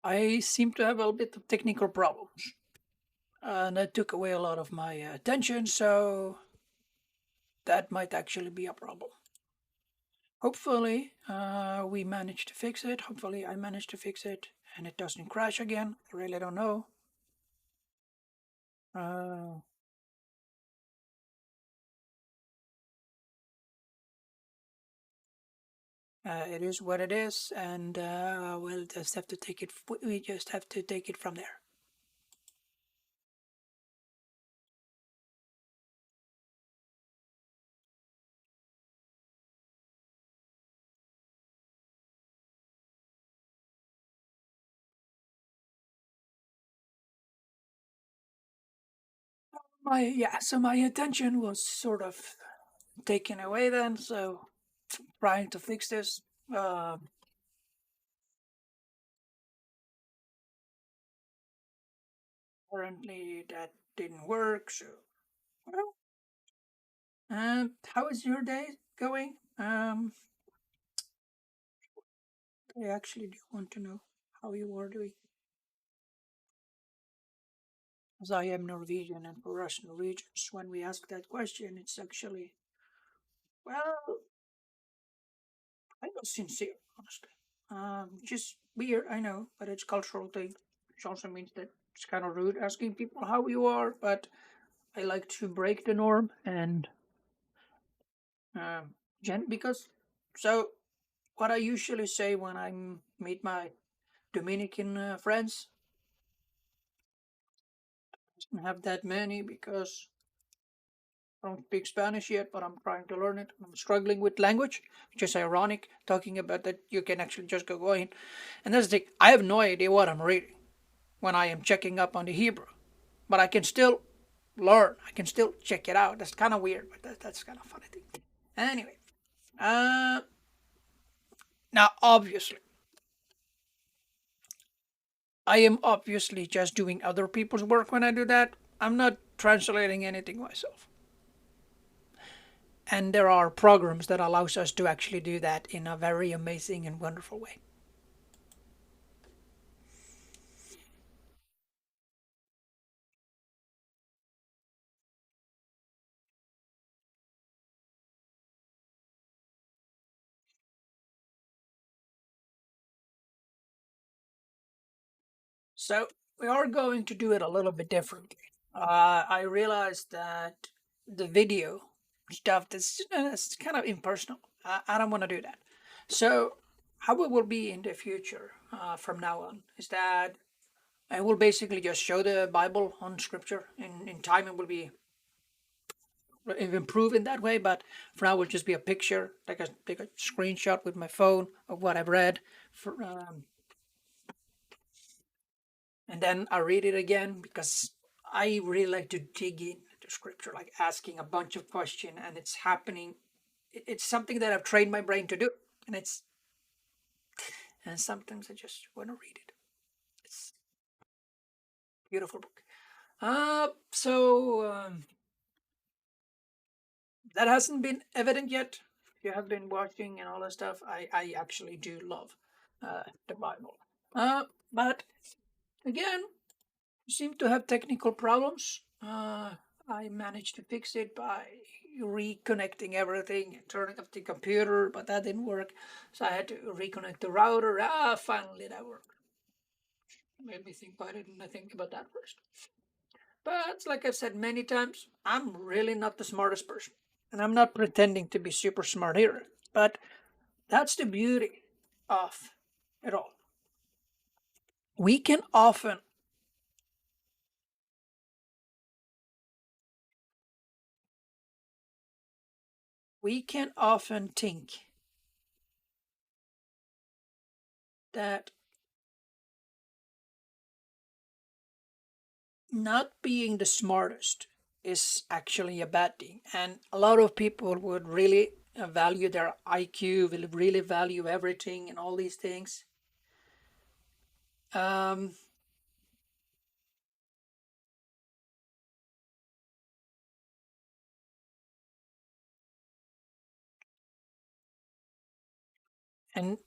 I seem to have a bit of technical problems, and that took away a lot of my attention, so that might actually be a problem. Hopefully, we manage to fix it. Hopefully, I manage to fix it and it doesn't crash again. I really don't know. Uh, it is what it is, and we'll just have to take it. We just have to take it from there. So my attention was sort of taken away then. So trying to fix this. Uh, Apparently that didn't work. So well, how is your day going? I actually do want to know how you are doing, as I am Norwegian, and for us Norwegians, when we ask that question, it's actually well, I was sincere, honestly. Which is weird, I know, but it's cultural thing, which also means that it's kind of rude asking people how you are, but I like to break the norm and because so what I usually say when I meet my Dominican friends, I don't have that many because I don't speak Spanish yet, but I'm trying to learn it. I'm struggling with language, which is ironic, talking about that you can actually just go in. And that's the thing, I have no idea what I'm reading when I am checking up on the Hebrew, but I can still learn. I can still check it out. That's kind of weird, but that's kind of funny thing. Anyway, uh, now obviously, I am obviously just doing other people's work when I do that. I'm not translating anything myself. And there are programs that allows us to actually do that in a very amazing and wonderful way. So we are going to do it a little bit differently. I realized that the video stuff that's kind of impersonal. I don't want to do that. So how it will be in the future from now on is that I will basically just show the Bible on Scripture. In time, it will be improve in that way, but for now, it will just be a picture, like I take a screenshot with my phone of what I've read, for, and then I read it again because I really like to dig into Scripture, like asking a bunch of questions, and it's happening. It's something that I've trained my brain to do, and it's and sometimes I just want to read it. It's a beautiful book. That hasn't been evident yet. If you have been watching and all that stuff, I actually do love the Bible. But again, we seem to have technical problems. I managed to fix it by reconnecting everything and turning off the computer, but that didn't work. So I had to reconnect the router. Finally that worked. Made me think, why didn't I think about that first? But like I've said many times, I'm really not the smartest person. And I'm not pretending to be super smart here. But that's the beauty of it all. We can often we can often think that not being the smartest is actually a bad thing. And a lot of people would really value their IQ, will really value everything and all these things. Um, and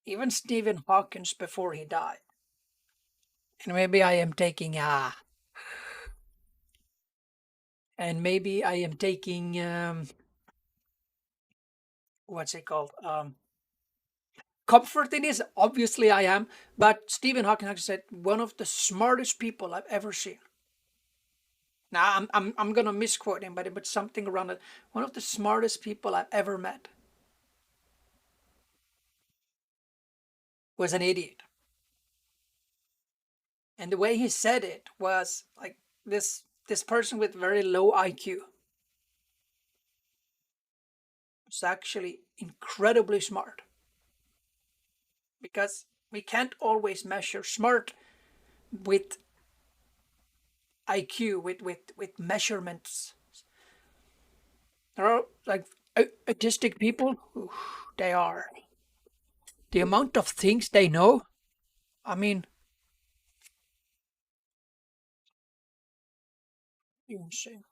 even Stephen Hawkins before he died. And maybe I am taking and maybe I am taking what's it called? Comfort in this. Obviously, I am. But Stephen Hawking actually said one of the smartest people I've ever seen. Now I'm gonna misquote him, but something around it. One of the smartest people I've ever met was an idiot, and the way he said it was like this person with very low IQ was actually incredibly smart, because we can't always measure smart with IQ with measurements. There are like autistic people. They are the amount of things they know. I mean, insane.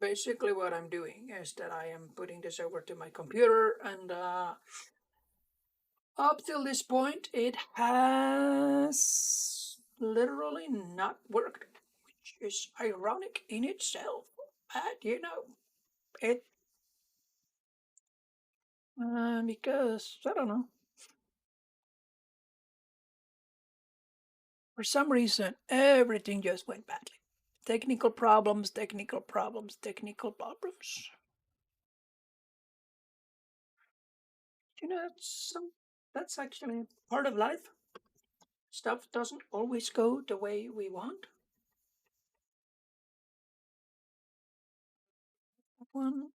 Basically, what I'm doing is that I am putting this over to my computer, and up till this point, it has literally not worked, which is ironic in itself. But it because I don't know, for some reason everything just went badly. Technical problems, technical problems, technical problems. That's actually part of life. Stuff doesn't always go the way we want. One,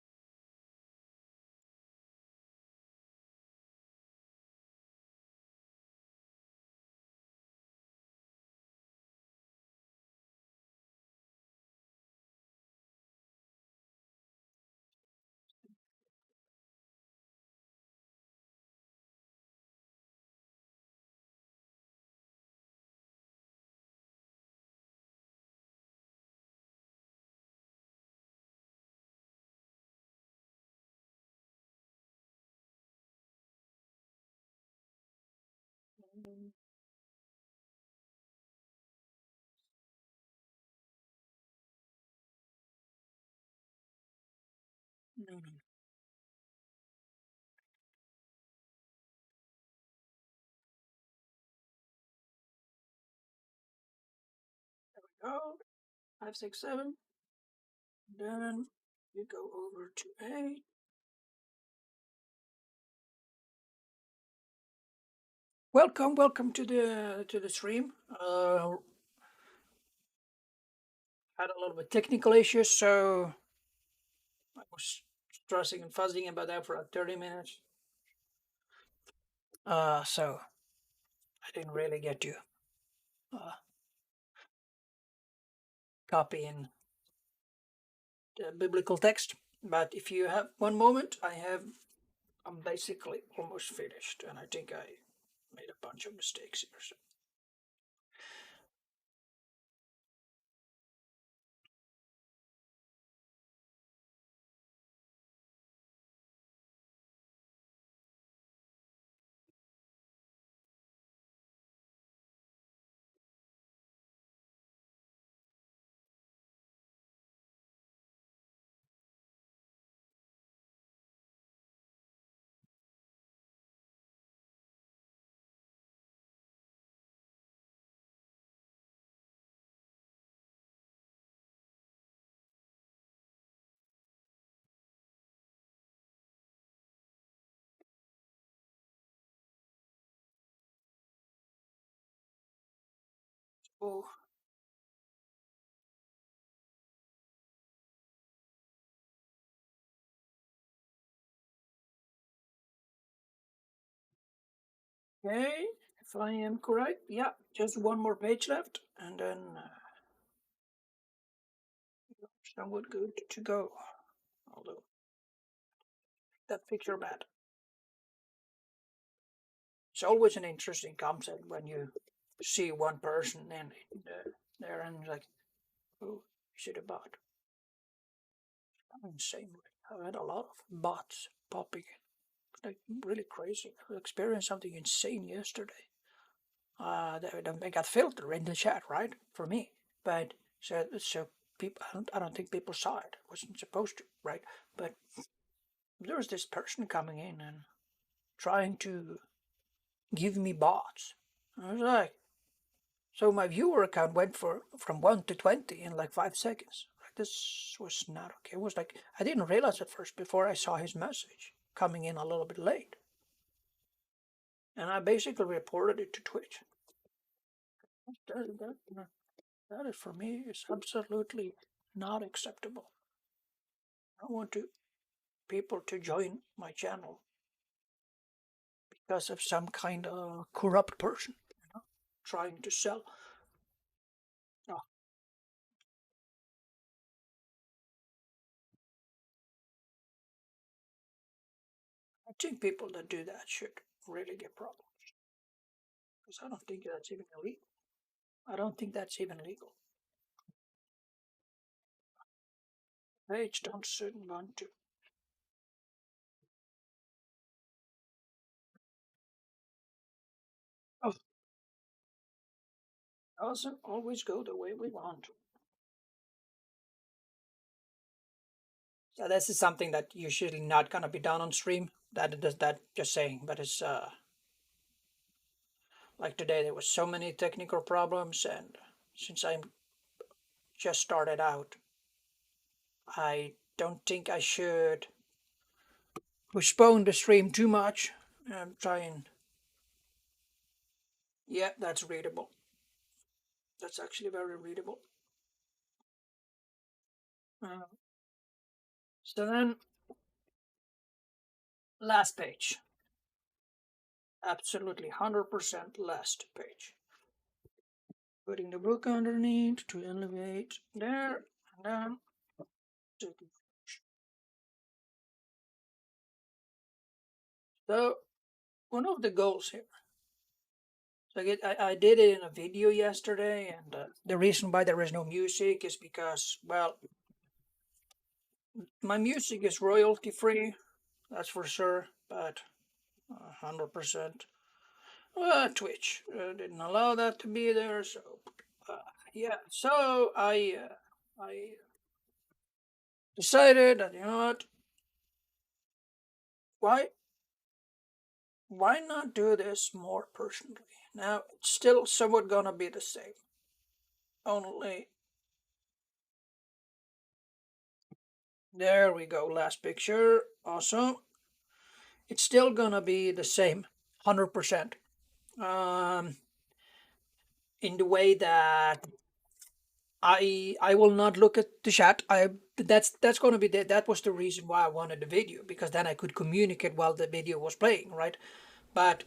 no, no. There we go. 5, 6, 7. Then you go over to 8. Welcome to the stream. Had a little bit technical issues, so I was stressing and fuzzing about that for 30 minutes. So I didn't really get to uh, copy in the biblical text. But if you have one moment, I'm basically almost finished, and I think I made a bunch of mistakes here. So. Oh, okay, if I am correct, yeah, just one more page left, and then somewhat good to go. Although that picture bad. It's always an interesting concept when you see one person and there and like, oh, should have bought. insane. I had a lot of bots popping in. Like really crazy. I experienced something insane yesterday. They got filter in the chat, right, for me, but so people. I don't think people saw it. It wasn't supposed to, right? But there was this person coming in and trying to give me bots. I was like, so my viewer account went from 1 to 20 in like 5 seconds. Like, this was not okay. It was like I didn't realize at first before I saw his message coming in a little bit late, and I basically reported it to Twitch. That is for me is absolutely not acceptable. I don't want people to join my channel because of some kind of corrupt person, trying to sell. No, I think people that do that should really get problems because I don't think that's even illegal. I don't think that's even legal. Page don't shouldn't want to. Oh, doesn't always go the way we want. So this is something that usually not gonna be done on stream. That just saying, but it's like today there was so many technical problems, and since I'm just started out, I don't think I should postpone the stream too much. I'm trying. Yeah, that's readable. That's actually very readable. So then, last page. Absolutely 100% last page. Putting the book underneath to elevate there, and then so one of the goals here. So I did it in a video yesterday, and the reason why there is no music is because, well, my music is royalty free, that's for sure, but 100%. Twitch didn't allow that to be there, so yeah. So I decided that, you know what, why not do this more personally? Now it's still somewhat gonna be the same, only there we go. Last picture, awesome. It's still gonna be the same, 100%. In the way that I will not look at the chat. That's going to be that was the reason why I wanted the video, because then I could communicate while the video was playing, right? But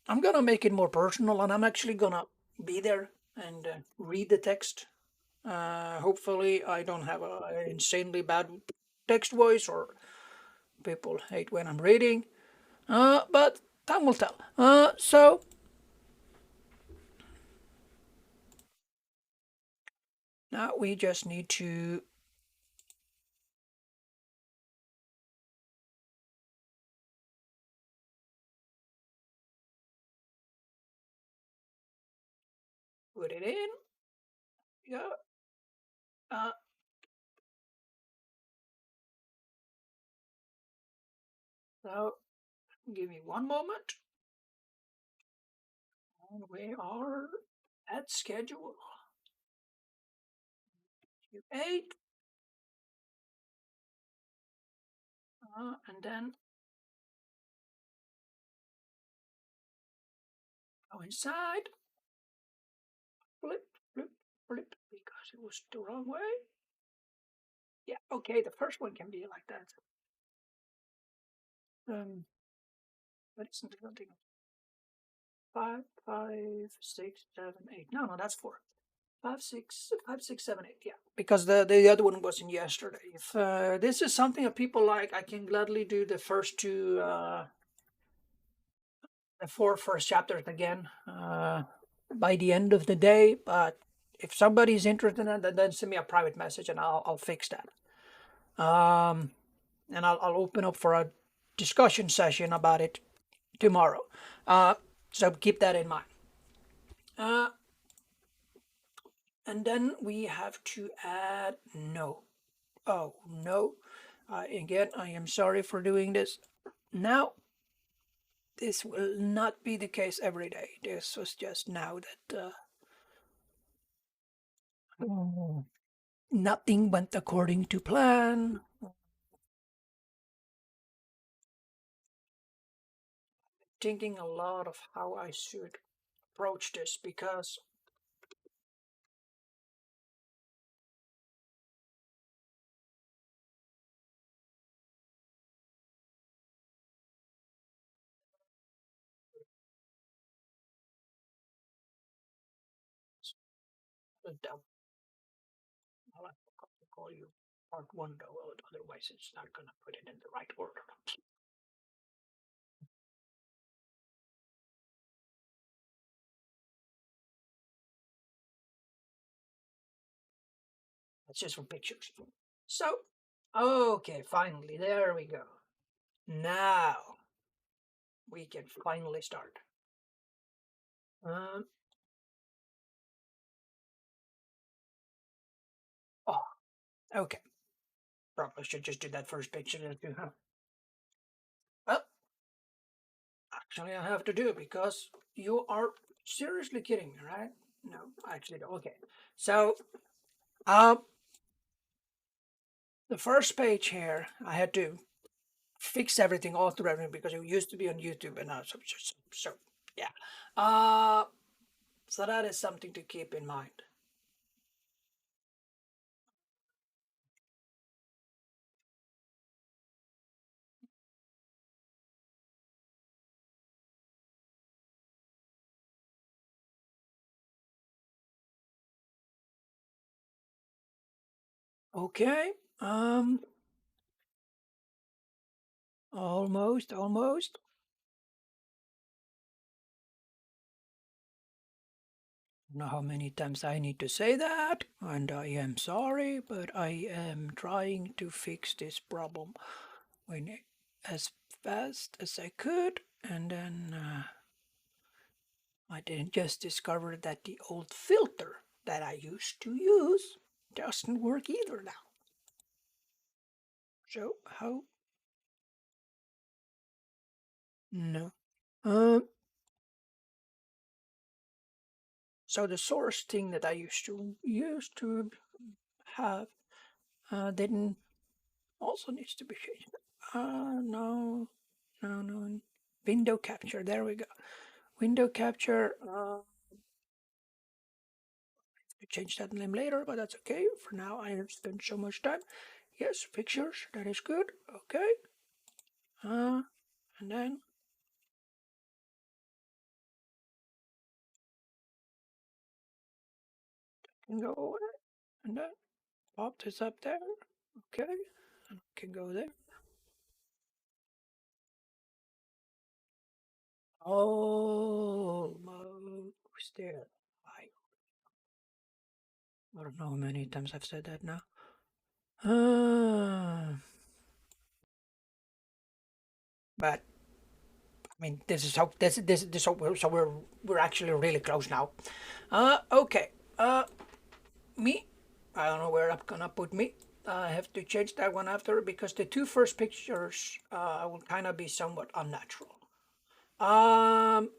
I'm gonna make it more personal, and I'm actually gonna be there and read the text. Hopefully, I don't have an insanely bad text voice or people hate when I'm reading. But time will tell. So now we just need to put it in. Yeah. So give me one moment. And we are at schedule. 8. And then go inside. Flip, flip, flip, because it was the wrong way. Yeah, okay, the first one can be like that. But isn't the thing? 5, 5, 6, 7, 8. No, that's 4. 5, 6, 5, 6, 7, 8. Yeah, because the other one was in yesterday. If this is something that people like, I can gladly do the first two, the 4 first chapters again by the end of the day. But if somebody's interested in that, then send me a private message and I'll fix that. And I'll open up for a discussion session about it tomorrow. So keep that in mind. Uh, and then we have to add no. Oh no. Again, I am sorry for doing this. Now, this will not be the case every day. This was just now that nothing went according to plan. Thinking a lot of how I should approach this because I'll have to call you part one though, otherwise it's not gonna put it in the right order. That's just for pictures. So, okay, finally, there we go. Now we can finally start. Um, oh, okay. Probably should just do that first picture too, huh? Well, actually, I have to do it because you are seriously kidding me, right? No, actually, okay. So, um, the first page here, I had to fix everything, alter everything because it used to be on YouTube and now so yeah. Uh, so that is something to keep in mind. Okay. Almost. Know how many times I need to say that, and I am sorry, but I am trying to fix this problem when as fast as I could, and then I didn't just discover that the old filter that I used to use doesn't work either now. So how? No. Um. So the source thing that I used to have didn't also needs to be changed. No. Window capture. There we go. Window capture. To change that name later, but that's okay. For now, I have spent so much time. Yes, pictures. That is good. Okay. And then can go away. And then pop this up there. Okay. And can go there. Almost there. I don't know how many times I've said that now. But I mean, this is how this so we're actually really close now. Okay. Me. I don't know where I'm gonna put me. I have to change that one after because the two first pictures will kind of be somewhat unnatural. Um,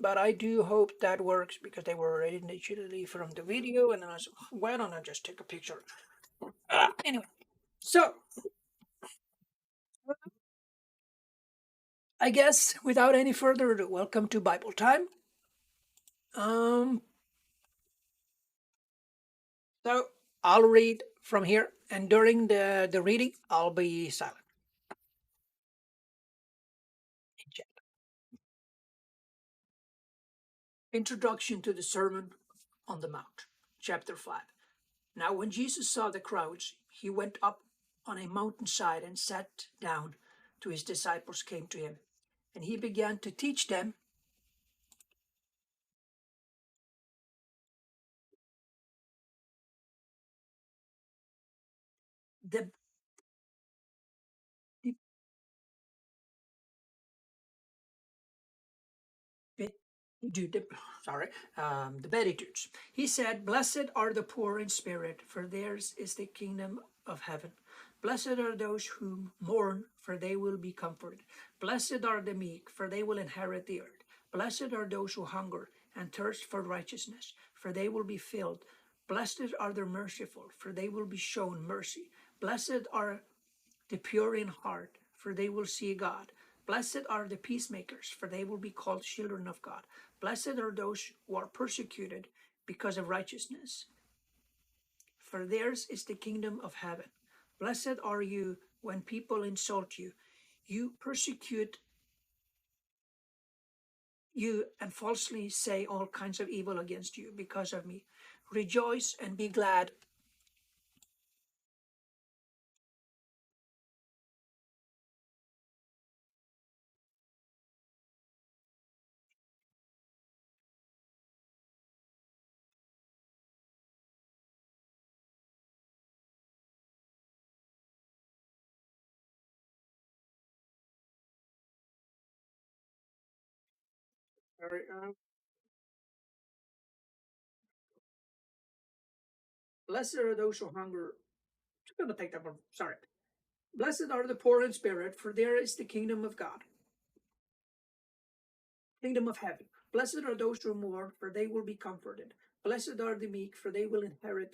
but I do hope that works because they were already digitally from the video, and then I said, why don't I just take a picture? Anyway, so I guess without any further ado, welcome to Bible time. Um, so I'll read from here, and during the reading, I'll be silent. Introduction to the Sermon on the Mount, chapter 5. Now, when Jesus saw the crowds, he went up on a mountainside and sat down. To his disciples came to him, and he began to teach them the do the sorry the Beatitudes. He said, "Blessed are the poor in spirit, for theirs is the kingdom of heaven. Blessed are those who mourn, for they will be comforted. Blessed are the meek, for they will inherit the earth. Blessed are those who hunger and thirst for righteousness, for they will be filled. Blessed are the merciful, for they will be shown mercy. Blessed are the pure in heart, for they will see God. Blessed are the peacemakers, for they will be called children of God. Blessed are those who are persecuted because of righteousness, for theirs is the kingdom of heaven. Blessed are you when people insult you, you persecute you, and falsely say all kinds of evil against you because of me. Rejoice and be glad. Sorry, blessed are those who hunger. I'm going to take that one. Sorry. Blessed are the poor in spirit, for there is the kingdom of God, kingdom of heaven. Blessed are those who mourn, for they will be comforted. Blessed are the meek, for they will inherit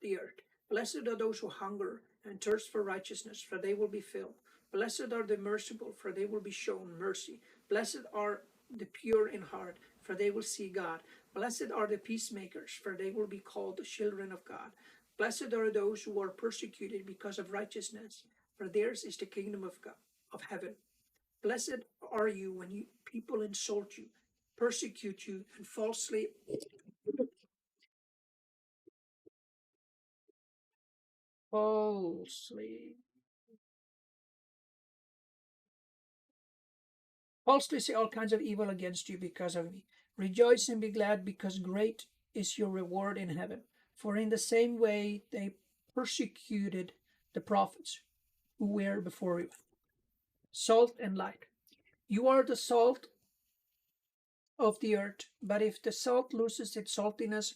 the earth. Blessed are those who hunger and thirst for righteousness, for they will be filled. Blessed are the merciful, for they will be shown mercy. Blessed are the pure in heart, for they will see God. Blessed are the peacemakers, for they will be called the children of God. Blessed are those who are persecuted because of righteousness, for theirs is the kingdom of God, of heaven. Blessed are you when people insult you, persecute you, and falsely falsely say all kinds of evil against you because of me. Rejoice and be glad, because great is your reward in heaven. For in the same way they persecuted the prophets who were before you. Salt and light. You are the salt of the earth, but if the salt loses its saltiness,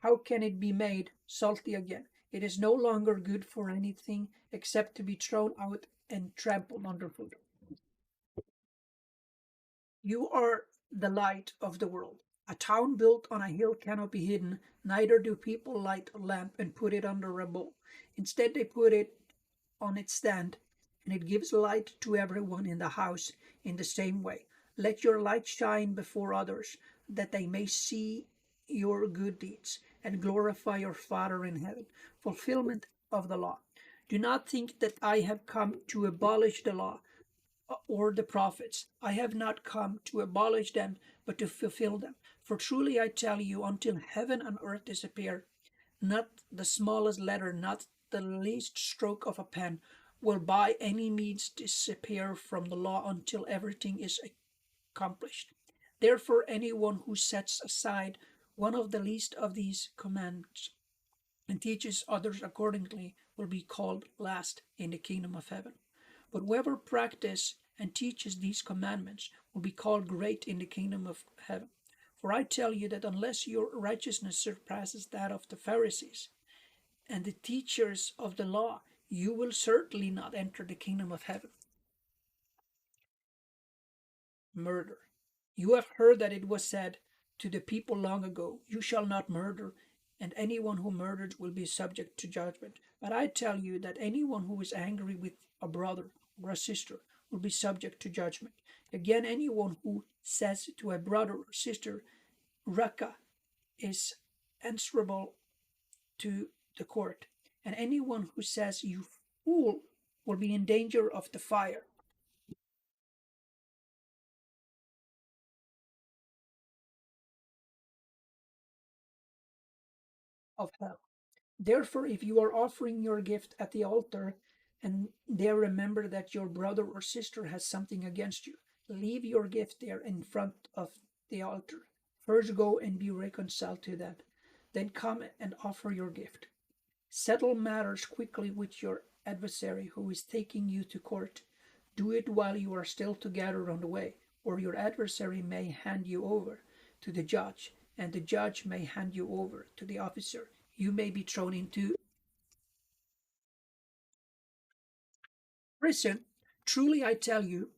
how can it be made salty again? It is no longer good for anything except to be thrown out and trampled underfoot. You are the light of the world. A town built on a hill cannot be hidden, neither do people light a lamp and put it under a bowl. Instead, they put it on its stand, and it gives light to everyone in the house. In the same way, let your light shine before others, that they may see your good deeds and glorify your Father in heaven. Fulfillment of the law. Do not think that I have come to abolish the law or the prophets. I have not come to abolish them, but to fulfill them. For truly I tell you, until heaven and earth disappear, not the smallest letter, not the least stroke of a pen, will by any means disappear from the law until everything is accomplished. Therefore, anyone who sets aside one of the least of these commands and teaches others accordingly will be called last in the kingdom of heaven. But whoever practices and teaches these commandments will be called great in the kingdom of heaven. For I tell you that unless your righteousness surpasses that of the Pharisees and the teachers of the law, you will certainly not enter the kingdom of heaven. Murder. You have heard that it was said to the people long ago, "You shall not murder, and anyone who murders will be subject to judgment." But I tell you that anyone who is angry with a brother or a sister will be subject to judgment. Again, anyone who says to a brother or sister, "Raka," is answerable to the court, and anyone who says, "You fool," will be in danger of the fire of hell. Therefore, if you are offering your gift at the altar and there remember that your brother or sister has something against you, leave your gift there in front of the altar. First go and be reconciled to them. Then come and offer your gift. Settle matters quickly with your adversary who is taking you to court. Do it while you are still together on the way, or your adversary may hand you over to the judge, and the judge may hand you over to the officer. You may be thrown into prison. Truly, I tell you,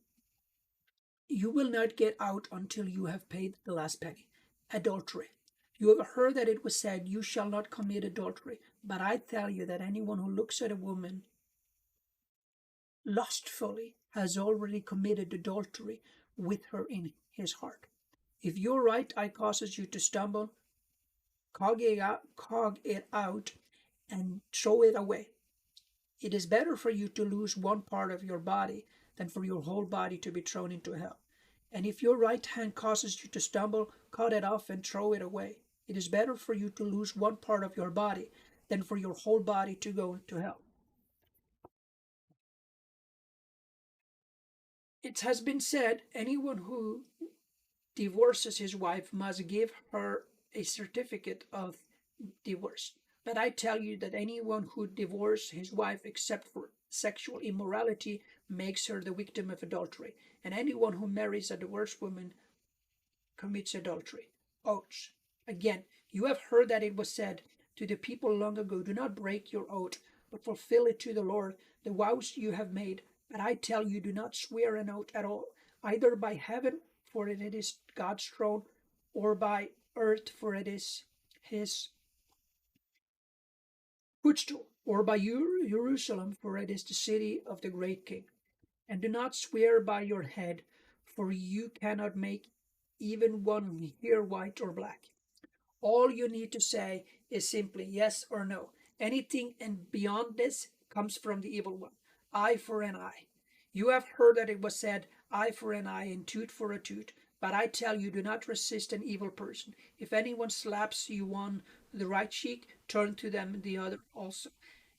you will not get out until you have paid the last penny. Adultery. You have heard that it was said, "You shall not commit adultery." But I tell you that anyone who looks at a woman lustfully has already committed adultery with her in his heart. If your right eye causes you to stumble, cog it out and throw it away. It is better for you to lose one part of your body than for your whole body to be thrown into hell. And if your right hand causes you to stumble, cut it off and throw it away. It is better for you to lose one part of your body than for your whole body to go to hell. It has been said, anyone who divorces his wife must give her a certificate of divorce. But I tell you that anyone who divorces his wife except for sexual immorality makes her the victim of adultery, and anyone who marries a divorced woman commits adultery. Oaths. Again, you have heard that it was said to the people long ago, "Do not break your oath, but fulfill it to the Lord, the vows you have made." But I tell you, do not swear an oath at all, either by heaven, for it is God's throne, or by earth, for it is his footstool, or by Jerusalem, for it is the city of the great king. And do not swear by your head, for you cannot make even one hair white or black. All you need to say is simply yes or no. Anything and beyond this comes from the evil one. Eye for an eye. You have heard that it was said, "Eye for an eye and tooth for a tooth." But I tell you, do not resist an evil person. If anyone slaps you on the right cheek, turn to them the other also.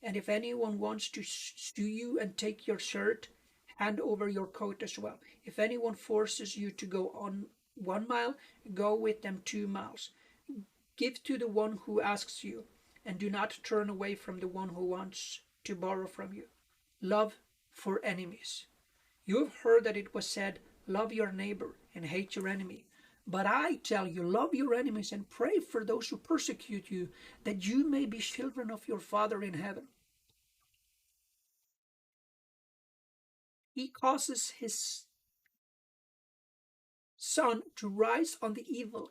And if anyone wants to sue you and take your shirt, hand over your coat as well. If anyone forces you to go on 1 mile, go with them 2 miles. Give to the one who asks you, and do not turn away from the one who wants to borrow from you. Love for enemies. You have heard that it was said, "Love your neighbor and hate your enemy." But I tell you, love your enemies and pray for those who persecute you, that you may be children of your Father in heaven. He causes his sun to rise on the evil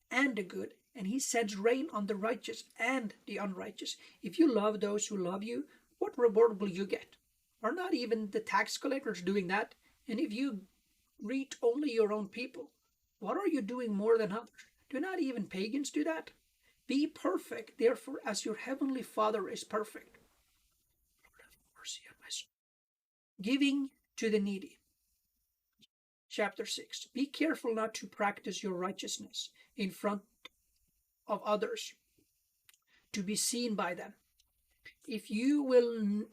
and the good, and he sends rain on the righteous and the unrighteous. If you love those who love you, what reward will you get? Are not even the tax collectors doing that? And if you greet only your own people, what are you doing more than others? Do not even pagans do that? Be perfect, therefore, as your heavenly Father is perfect. Lord, have mercy on my soul. Giving to the needy. Chapter 6. Be careful not to practice your righteousness in front of others to be seen by them. If you will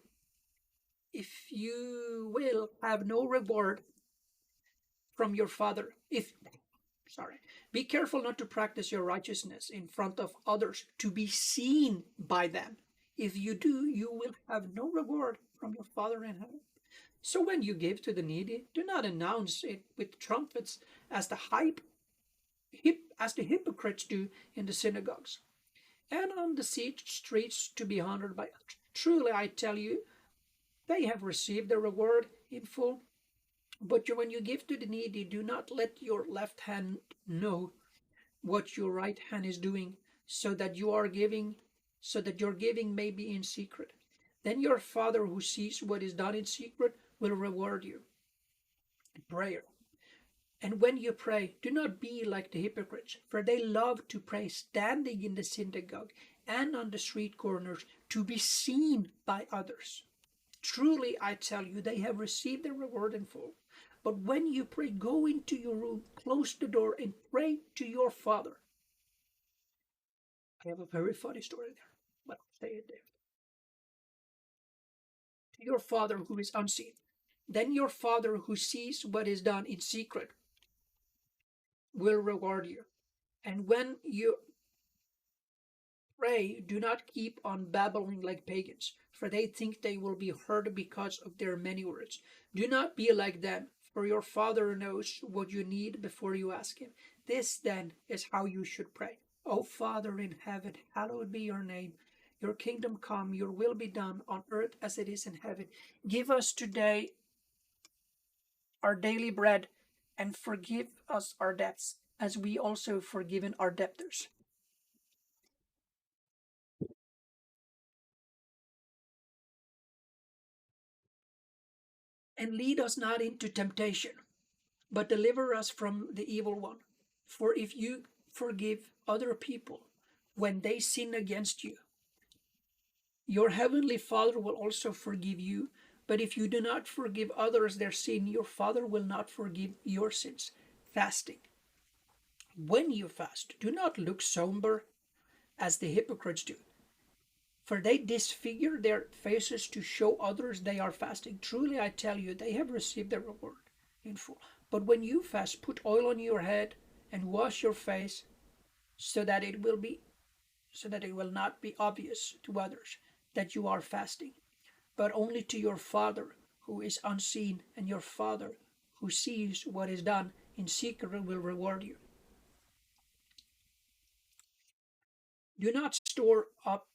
have no reward from your Father, be careful not to practice your righteousness in front of others to be seen by them. If you do, you will have no reward from your Father in heaven. So when you give to the needy, do not announce it with trumpets as the hypocrites do in the synagogues and on the streets to be honored by others. Truly, I tell you, they have received their reward in full. But when you give to the needy, do not let your left hand know what your right hand is doing, so that your giving may be in secret. Then your Father who sees what is done in secret will reward you. Prayer. And when you pray, do not be like the hypocrites, for they love to pray standing in the synagogue and on the street corners to be seen by others. Truly, I tell you, they have received their reward in full. But when you pray, go into your room, close the door, and pray to your Father. I have a very funny story there, but I'll say it there. To your Father who is unseen. Then your Father who sees what is done in secret will reward you. And when you pray, do not keep on babbling like pagans, for they think they will be heard because of their many words. Do not be like them, for your Father knows what you need before you ask Him. This then is how you should pray. O Father in heaven, hallowed be your name. Your kingdom come, your will be done on earth as it is in heaven. Give us today our daily bread, and forgive us our debts, as we also forgiven our debtors. And lead us not into temptation, but deliver us from the evil one. For if you forgive other people when they sin against you, your heavenly Father will also forgive you. But if you do not forgive others their sin, your Father will not forgive your sins. Fasting. When you fast, do not look somber as the hypocrites do, for they disfigure their faces to show others they are fasting. Truly I tell you, they have received their reward in full. But when you fast, put oil on your head and wash your face, so that it will not be obvious to others that you are fasting, but only to your Father who is unseen, and your Father who sees what is done in secret will reward you. Do not store up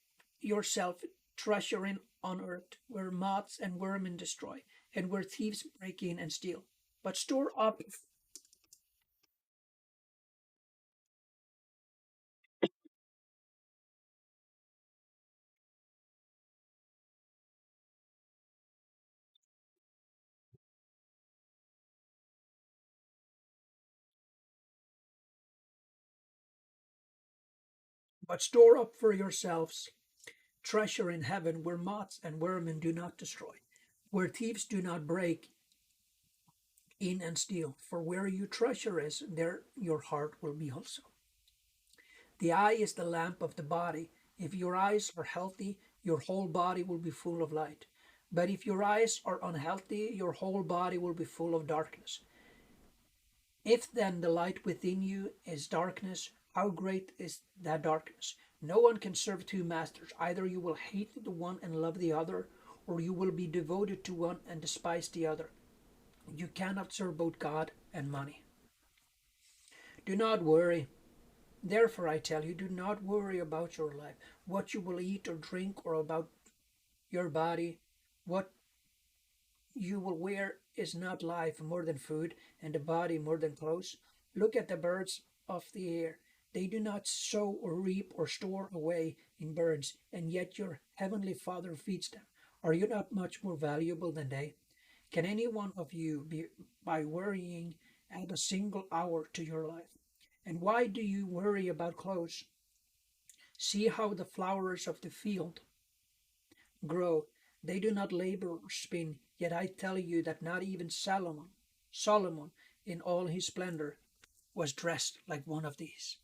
yourself treasure in on earth, where moths and vermin destroy, and where thieves break in and steal. But store up but store up for yourselves treasure in heaven, where moths and vermin do not destroy, where thieves do not break in and steal. For where your treasure is, there your heart will be also. The eye is the lamp of the body. If your eyes are healthy, your whole body will be full of light. But if your eyes are unhealthy, your whole body will be full of darkness. If then the light within you is darkness, how great is that darkness? No one can serve two masters. Either you will hate the one and love the other, or you will be devoted to one and despise the other. You cannot serve both God and money. Do not worry. Therefore, I tell you, do not worry about your life, what you will eat or drink, or about your body, what you will wear. Is not life more than food, and the body more than clothes? Look at the birds of the air. They do not sow or reap or store away in barns, and yet your heavenly Father feeds them. Are you not much more valuable than they? Can any one of you, by worrying, add a single hour to your life? And why do you worry about clothes? See how the flowers of the field grow. They do not labor or spin, yet I tell you that not even Solomon in all his splendor, was dressed like one of these.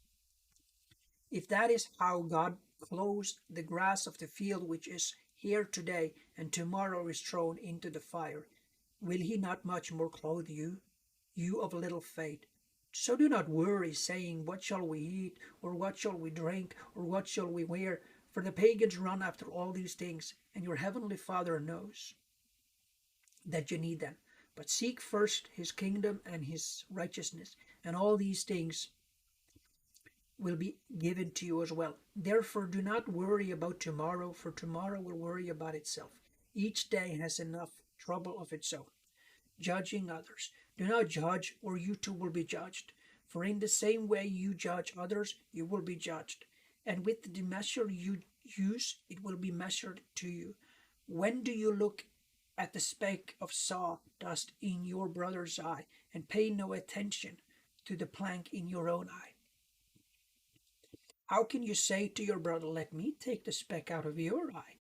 If that is how God clothes the grass of the field, which is here today and tomorrow is thrown into the fire, will he not much more clothe you, you of little faith? So do not worry, saying, what shall we eat, or what shall we drink, or what shall we wear? For the pagans run after all these things, and your heavenly Father knows that you need them. But seek first his kingdom and his righteousness, and all these things will be given to you as well. Therefore, do not worry about tomorrow, for tomorrow will worry about itself. Each day has enough trouble of its own. Judging others. Do not judge, or you too will be judged. For in the same way you judge others, you will be judged. And with the measure you use, it will be measured to you. When do you look at the speck of sawdust in your brother's eye, and pay no attention to the plank in your own eye? How can you say to your brother, let me take the speck out of your eye,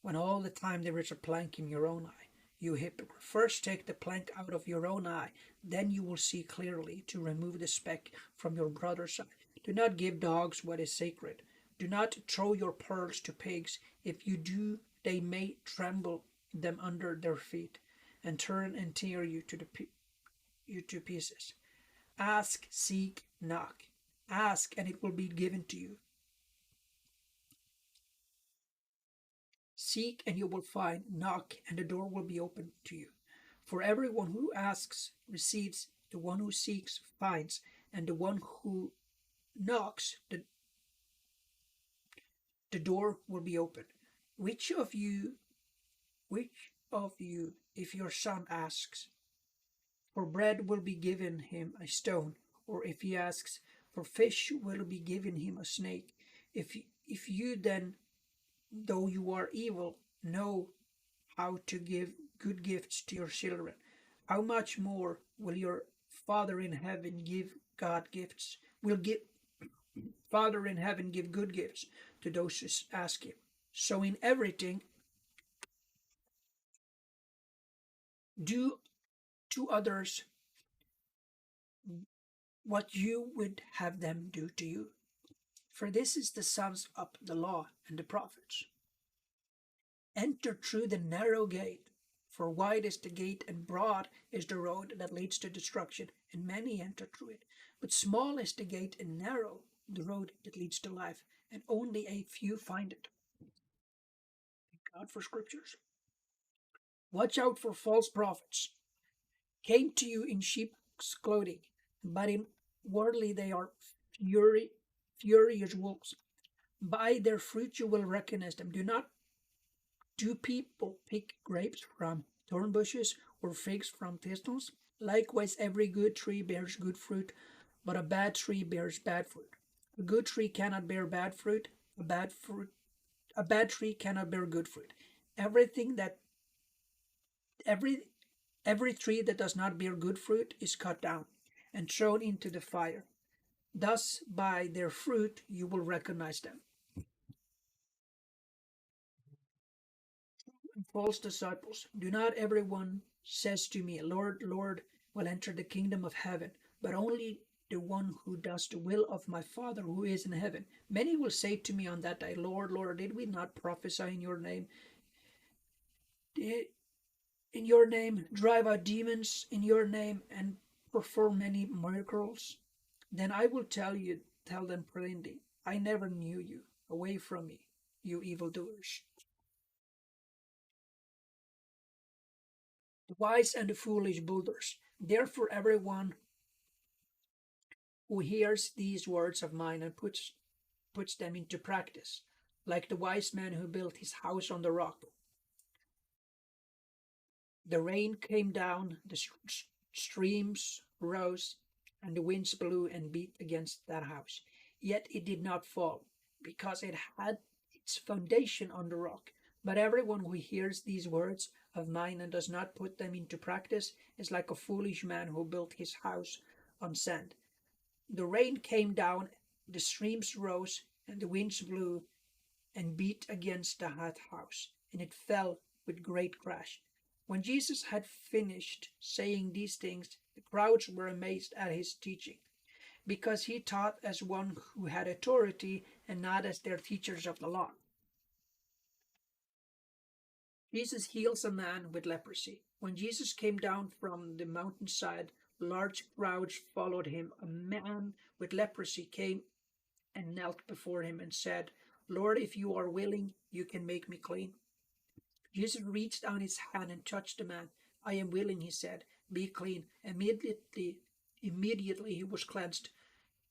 when all the time there is a plank in your own eye? You hypocrite, first take the plank out of your own eye, then you will see clearly to remove the speck from your brother's eye. Do not give dogs what is sacred. Do not throw your pearls to pigs. If you do, they may trample them under their feet and turn and tear you to pieces. Ask, seek, knock. Ask, and it will be given to you. Seek, and you will find. Knock, and the door will be opened to you. For everyone who asks receives, the one who seeks finds, and the one who knocks, the door will be opened. Which of you, if your son asks for bread, will be given him a stone? Or if he asks for fish, will be given him a snake? If you then, though you are evil, know how to give good gifts to your children, how much more will your Father in heaven give God gifts? Will give Father in heaven give good gifts to those who ask him. So in everything, do to others what you would have them do to you. For this is the sums of the law and the prophets. Enter through the narrow gate, for wide is the gate and broad is the road that leads to destruction, and many enter through it. But small is the gate and narrow the road that leads to life, and only a few find it. Thank God for scriptures. Watch out for false prophets. Came to you in sheep's clothing, but inwardly they are furious wolves. By their fruit you will recognize them. Do people pick grapes from thorn bushes or figs from thistles? Likewise, every good tree bears good fruit, but a bad tree bears bad fruit. A good tree cannot bear bad fruit. A bad tree cannot bear good fruit. Everything that every every tree that does not bear good fruit is cut down and thrown into the fire. Thus, by their fruit you will recognize them. False disciples. Do not everyone says to me, Lord, Lord, will enter the kingdom of heaven, but only the one who does the will of my Father who is in heaven. Many will say to me on that day, Lord, Lord, did we not prophesy in your name? Did in your name drive out demons in your name and perform many miracles? Then I will tell them plainly, I never knew you. Away from me, you evildoers. The wise and the foolish builders. Therefore, everyone who hears these words of mine and puts them into practice, like the wise man who built his house on the rock. The rain came down, the streams rose, and the winds blew and beat against that house. Yet it did not fall, because it had its foundation on the rock. But everyone who hears these words of mine and does not put them into practice is like a foolish man who built his house on sand. The rain came down, the streams rose, and the winds blew and beat against the hot house, and it fell with great crash. When Jesus had finished saying these things, the crowds were amazed at his teaching, because he taught as one who had authority and not as their teachers of the law. Jesus heals a man with leprosy. When Jesus came down from the mountainside, large crowds followed him. A man with leprosy came and knelt before him and said, Lord, if you are willing, you can make me clean. Jesus reached down his hand and touched the man. I am willing, he said, be clean. Immediately he was cleansed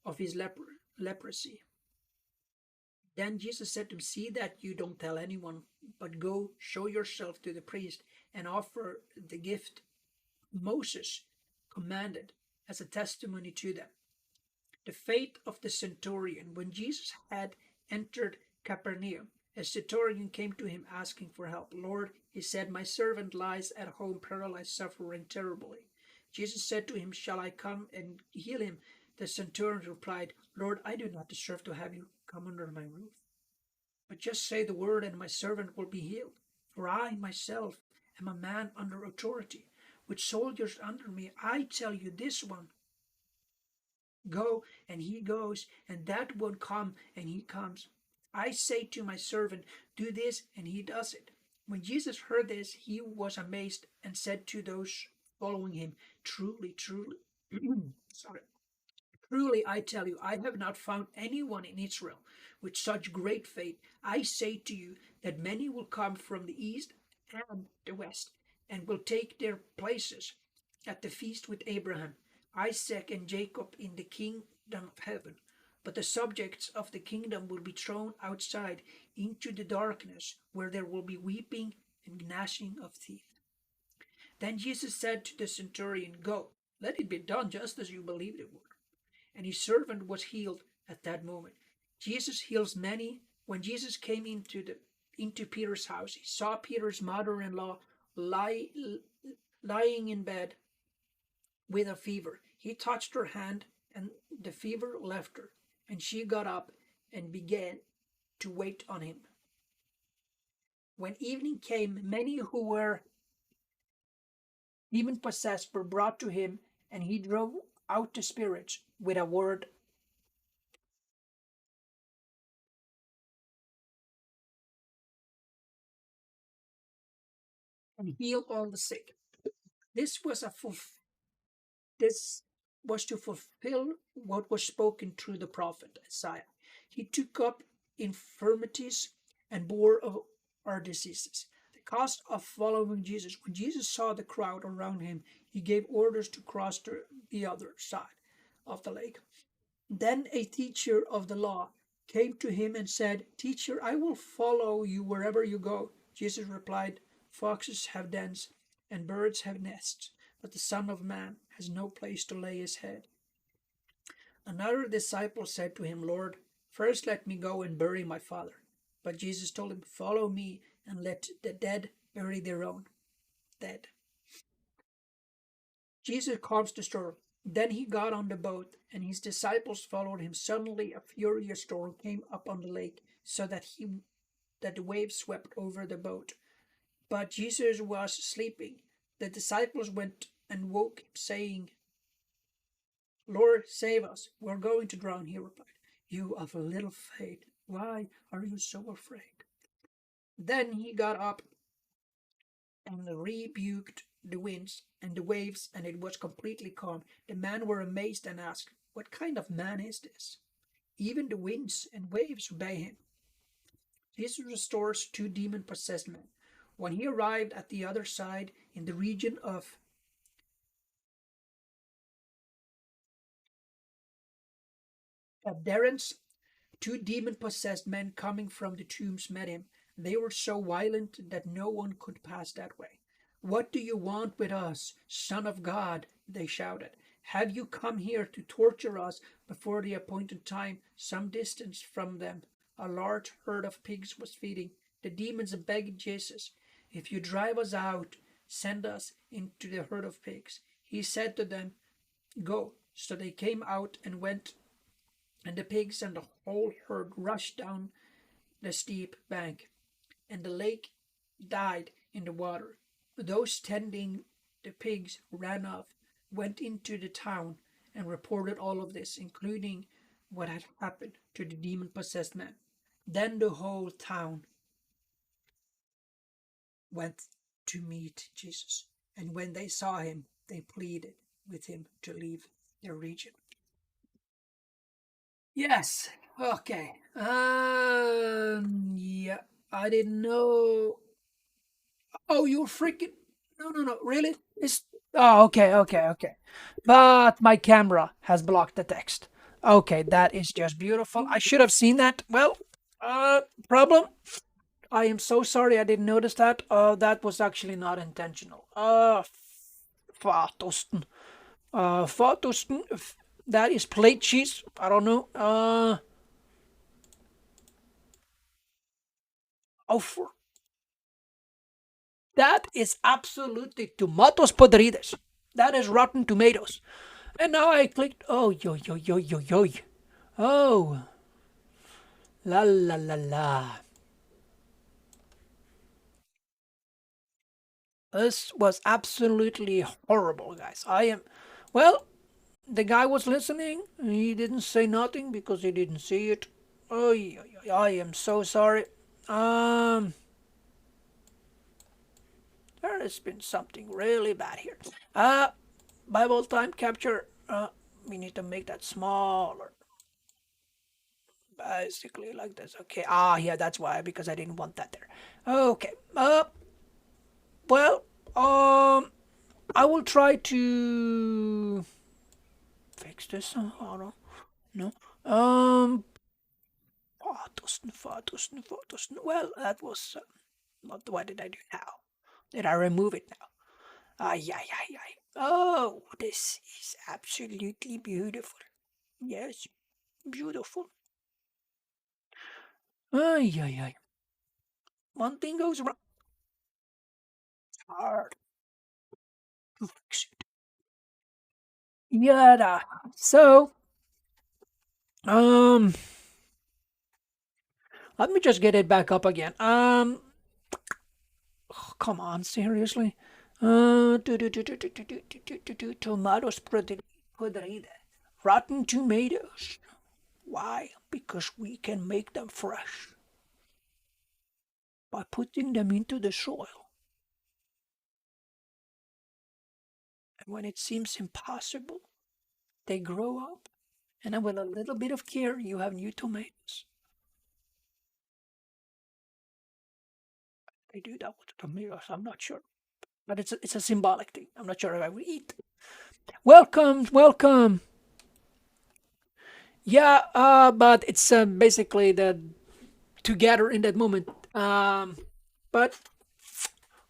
of his leprosy. Then Jesus said to him, see that you don't tell anyone, but go show yourself to the priest and offer the gift Moses commanded as a testimony to them. The faith of the centurion. When Jesus had entered Capernaum, a centurion came to him asking for help. Lord, he said, my servant lies at home paralyzed, suffering terribly. Jesus said to him, shall I come and heal him? The centurion replied, Lord, I do not deserve to have you come under my roof. But just say the word and my servant will be healed. For I myself am a man under authority, with soldiers under me. I tell you this one, go, and he goes, and that one come, and he comes. I say to my servant, do this, and he does it. When Jesus heard this, he was amazed and said to those following him, truly, sorry, truly I tell you, I have not found anyone in Israel with such great faith. I say to you that many will come from the east and the west and will take their places at the feast with Abraham, Isaac, and Jacob in the kingdom of heaven. But the subjects of the kingdom will be thrown outside into the darkness, where there will be weeping and gnashing of teeth. Then Jesus said to the centurion, Go, let it be done just as you believed it would. And his servant was healed at that moment. Jesus heals many. When Jesus came into Peter's house, he saw Peter's mother-in-law lying in bed with a fever. He touched her hand, and the fever left her, and she got up and began to wait on him. When evening came, many who were demon possessed were brought to him, and he drove out the spirits with a word and healed all the sick. This was a this was to fulfill what was spoken through the prophet Isaiah. He took up infirmities and bore our diseases. The cost of following Jesus. When Jesus saw the crowd around him, he gave orders to cross to the other side of the lake. Then a teacher of the law came to him and said, Teacher, I will follow you wherever you go. Jesus replied, Foxes have dens and birds have nests, but the Son of Man has no place to lay his head. Another disciple said to him, Lord, first let me go and bury my father. But Jesus told him, Follow me and let the dead bury their own dead. Jesus calms the storm. Then he got on the boat, and his disciples followed him. Suddenly a furious storm came up on the lake, so that the waves swept over the boat. But Jesus was sleeping. The disciples went and woke him, saying, Lord, save us. We're going to drown. He replied, You of little faith, why are you so afraid? Then he got up and rebuked the winds and the waves, and it was completely calm. The men were amazed and asked, What kind of man is this? Even the winds and waves obey him. Jesus restores two demon possessed men. When he arrived at the other side in the region of Abderance, two demon possessed men coming from the tombs met him. They were so violent that no one could pass that way. What do you want with us, Son of God? They shouted. Have you come here to torture us before the appointed time? Some distance from them, a large herd of pigs was feeding. The demons begged Jesus, If you drive us out, send us into the herd of pigs. He said to them, Go. So they came out and went, and the pigs and the whole herd rushed down the steep bank, and the lake died in the water. Those tending the pigs ran off, went into the town, and reported all of this, including what had happened to the demon possessed man. Then the whole town went to meet Jesus, and when they saw him, they pleaded with him to leave their region. Yes. Okay. Yeah. I didn't know. Oh, you're freaking. No, no, no. Really? It's. Oh, okay, okay, okay. But my camera has blocked the text. Okay, that is just beautiful. I should have seen that. Well, problem. I am so sorry I didn't notice that. That was actually not intentional. Fatosten. Fatosten. That is plate cheese. I don't know. Oh, that is absolutely tomatoes podridas. That is rotten tomatoes. And now I clicked. Oh, yo, yo, yo, yo, yo. Oh, la, la, la, la. This was absolutely horrible, guys. I am. Well, the guy was listening. He didn't say nothing because he didn't see it. Oh, I am so sorry. Um, there has been something really bad here. Bible time capture. We need to make that smaller. Basically like this. Okay. Ah, yeah, that's why, because I didn't want that there. Okay. Well, I will try to fix this somehow. No. Um, photos. Well, that was not. What did I do now? Did I remove it now? Ay, ay, ay, ay. Oh, this is absolutely beautiful. Yes, beautiful. Ay, ay, ay. One thing goes wrong. Hard to fix it. Yeah. So, um, let me just get it back up again. Come on, seriously. Tomatoes podrida. Rotten tomatoes. Why? Because we can make them fresh by putting them into the soil. And when it seems impossible, they grow up. And then with a little bit of care, you have new tomatoes. They do that with the tomatoes, I'm not sure. But it's a symbolic thing. I'm not sure if I would eat. Welcome, welcome. Yeah, but it's basically the together in that moment. But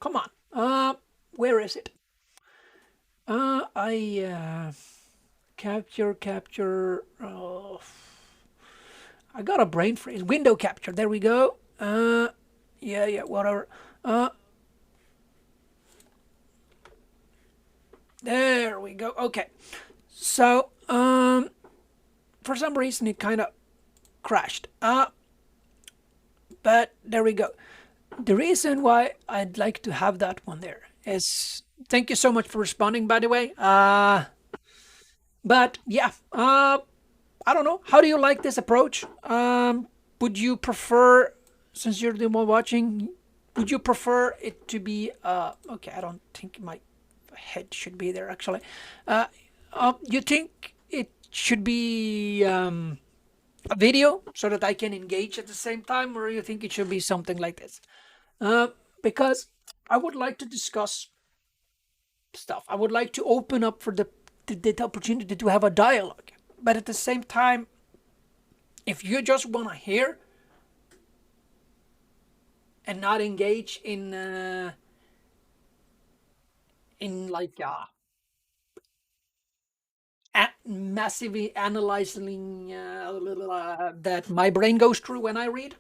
come on. Where is it? I capture. I got a brain freeze. Window capture. There we go. Yeah, whatever. There we go. Okay. So, for some reason it kind of crashed. But there we go. The reason why I'd like to have that one there is thank you so much for responding, by the way. But yeah, I don't know. How do you like this approach? Would you prefer, since you're the one watching, would you prefer it to be? Okay, I don't think my head should be there actually. You think it should be a video so that I can engage at the same time, or you think it should be something like this? Uh, because I would like to discuss stuff. I would like to open up for the opportunity to have a dialogue. But at the same time, if you just want to hear and not engage in like massively analyzing that my brain goes through when I read.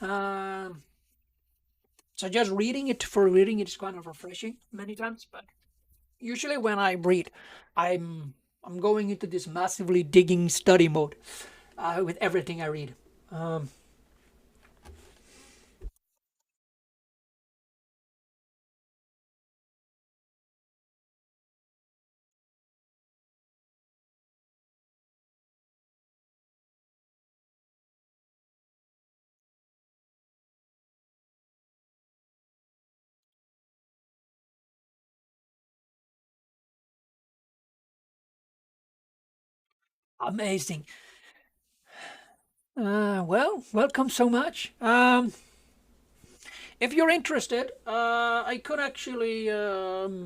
Um, so just reading it for reading it is kind of refreshing many times, but usually when I read, I'm going into this massively digging study mode with everything I read. Um, Amazing. Well, welcome so much. If you're interested, I could actually. I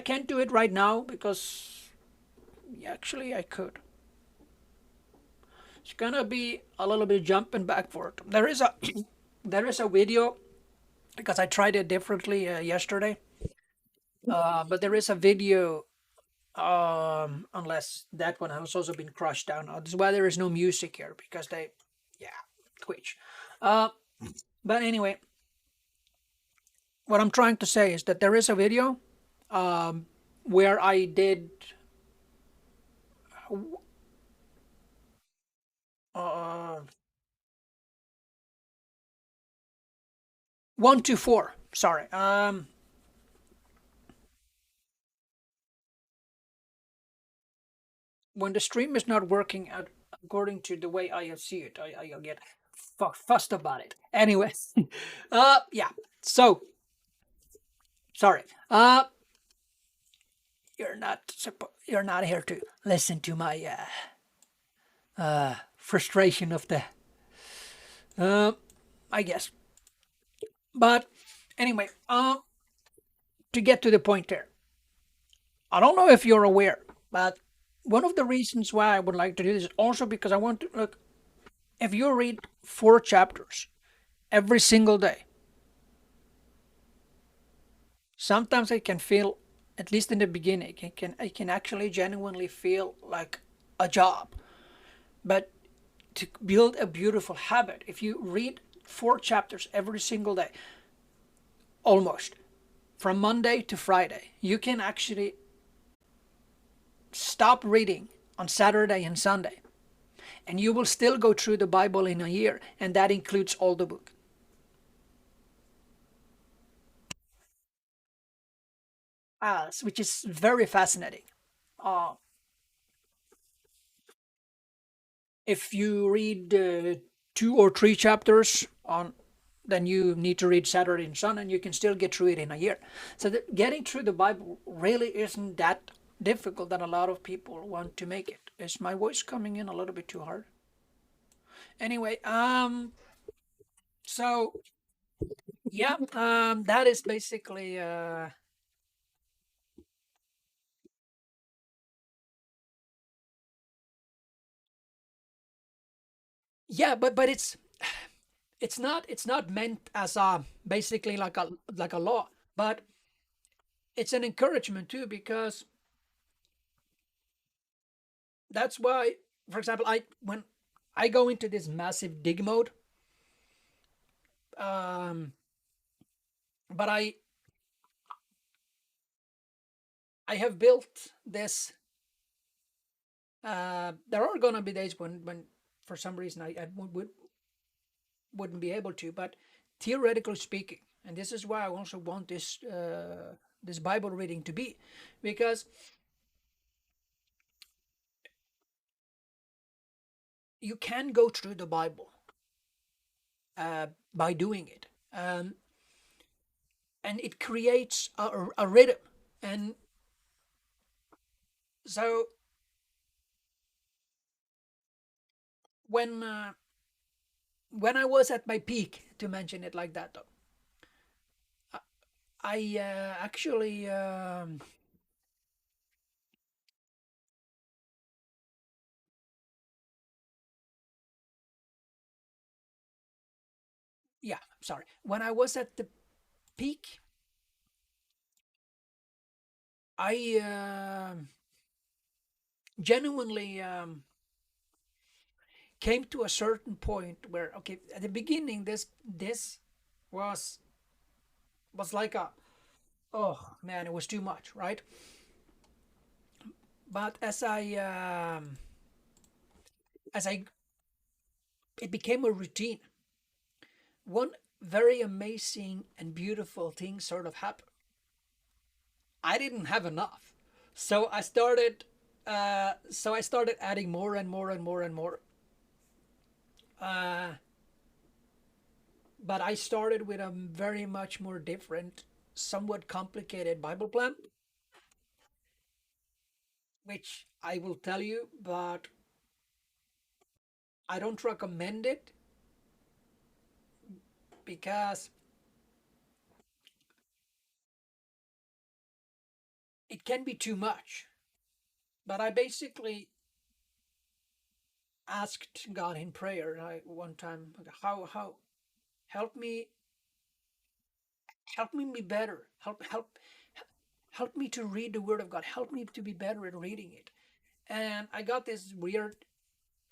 can't do it right now because actually I could. It's gonna be a little bit jumping back for it. There is a there is a video because I tried it differently yesterday. But there is a video. Unless that one has also been crushed down. This is why there is no music here because they, yeah, Twitch. Uh, but anyway, what I'm trying to say is that there is a video where I did uh, 1 to 4. Sorry. When the stream is not working out according to the way I see it, I get fussed about it. Anyway, yeah. So sorry. You're not here to listen to my frustration of the I guess. But Anyway, to get to the point there, I don't know if you're aware, but one of the reasons why I would like to do this is also because I want to look. If you read 4 chapters every single day, sometimes I can feel, at least in the beginning, I can actually genuinely feel like a job. But to build a beautiful habit, if you read 4 chapters every single day, almost from Monday to Friday, you can actually stop reading on Saturday and Sunday, and you will still go through the Bible in a year, and that includes all the book. Which is very fascinating. Uh, if you read 2 or 3 chapters on, then you need to read Saturday and Sunday, and you can still get through it in a year. So getting through the Bible really isn't that difficult that a lot of people want to make it. Is my voice coming in a little bit too hard? Anyway, so yeah, that is basically yeah, but it's not meant as a basically like a law, but it's an encouragement too, because that's why, for example, I when I go into this massive dig mode, um, but I have built this. There are gonna be days when for some reason wouldn't be able to, but theoretically speaking, and this is why I also want this Bible reading to be, because you can go through the Bible by doing it, and it creates a rhythm. And so when uh, when I was at my peak, to mention it like that, though, I actually yeah, sorry. When I was at the peak, I genuinely came to a certain point where, okay, at the beginning, this was was like a, oh man, it was too much, right? But as I it became a routine. One very amazing and beautiful thing sort of happened. I didn't have enough, so I started adding more and more and more and more. Uh, but I started with a very much more different, somewhat complicated Bible plan, which I will tell you, but I don't recommend it because it can be too much. But I basically asked God in prayer, one time, how help me help me be better, help me to read the Word of God, help me to be better at reading it. And I got this weird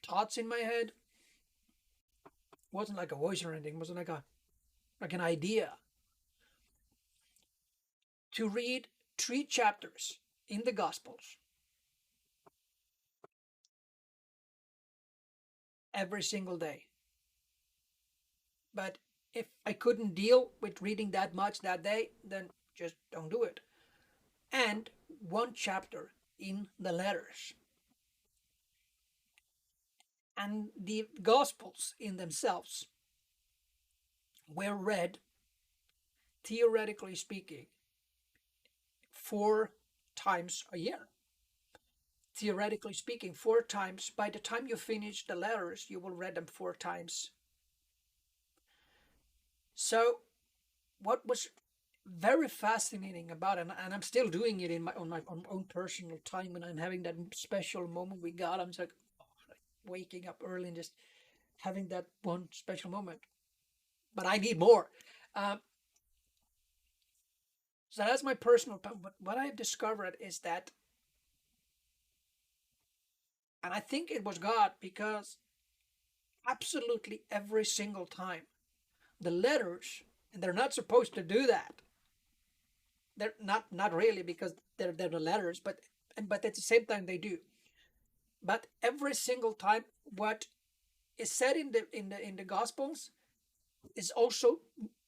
thoughts in my head. It wasn't like a voice or anything. It wasn't like an idea to read 3 chapters in the Gospels every single day. But if I couldn't deal with reading that much that day, then just don't do it. And 1 chapter in the letters. And the Gospels in themselves were read, theoretically speaking, 4 times a year. Theoretically speaking, 4 times. By the time you finish the letters, you will read them 4 times. So what was very fascinating about it, and I'm still doing it in my own personal time when I'm having that special moment with God. I'm just like, oh, like waking up early and just having that one special moment. But I need more. Um, so that's my personal. But what I've discovered is that, and I think it was God because absolutely every single time the letters, and they're not supposed to do that. They're not really because they're the letters, but at the same time they do. But every single time, what is said in the Gospels is also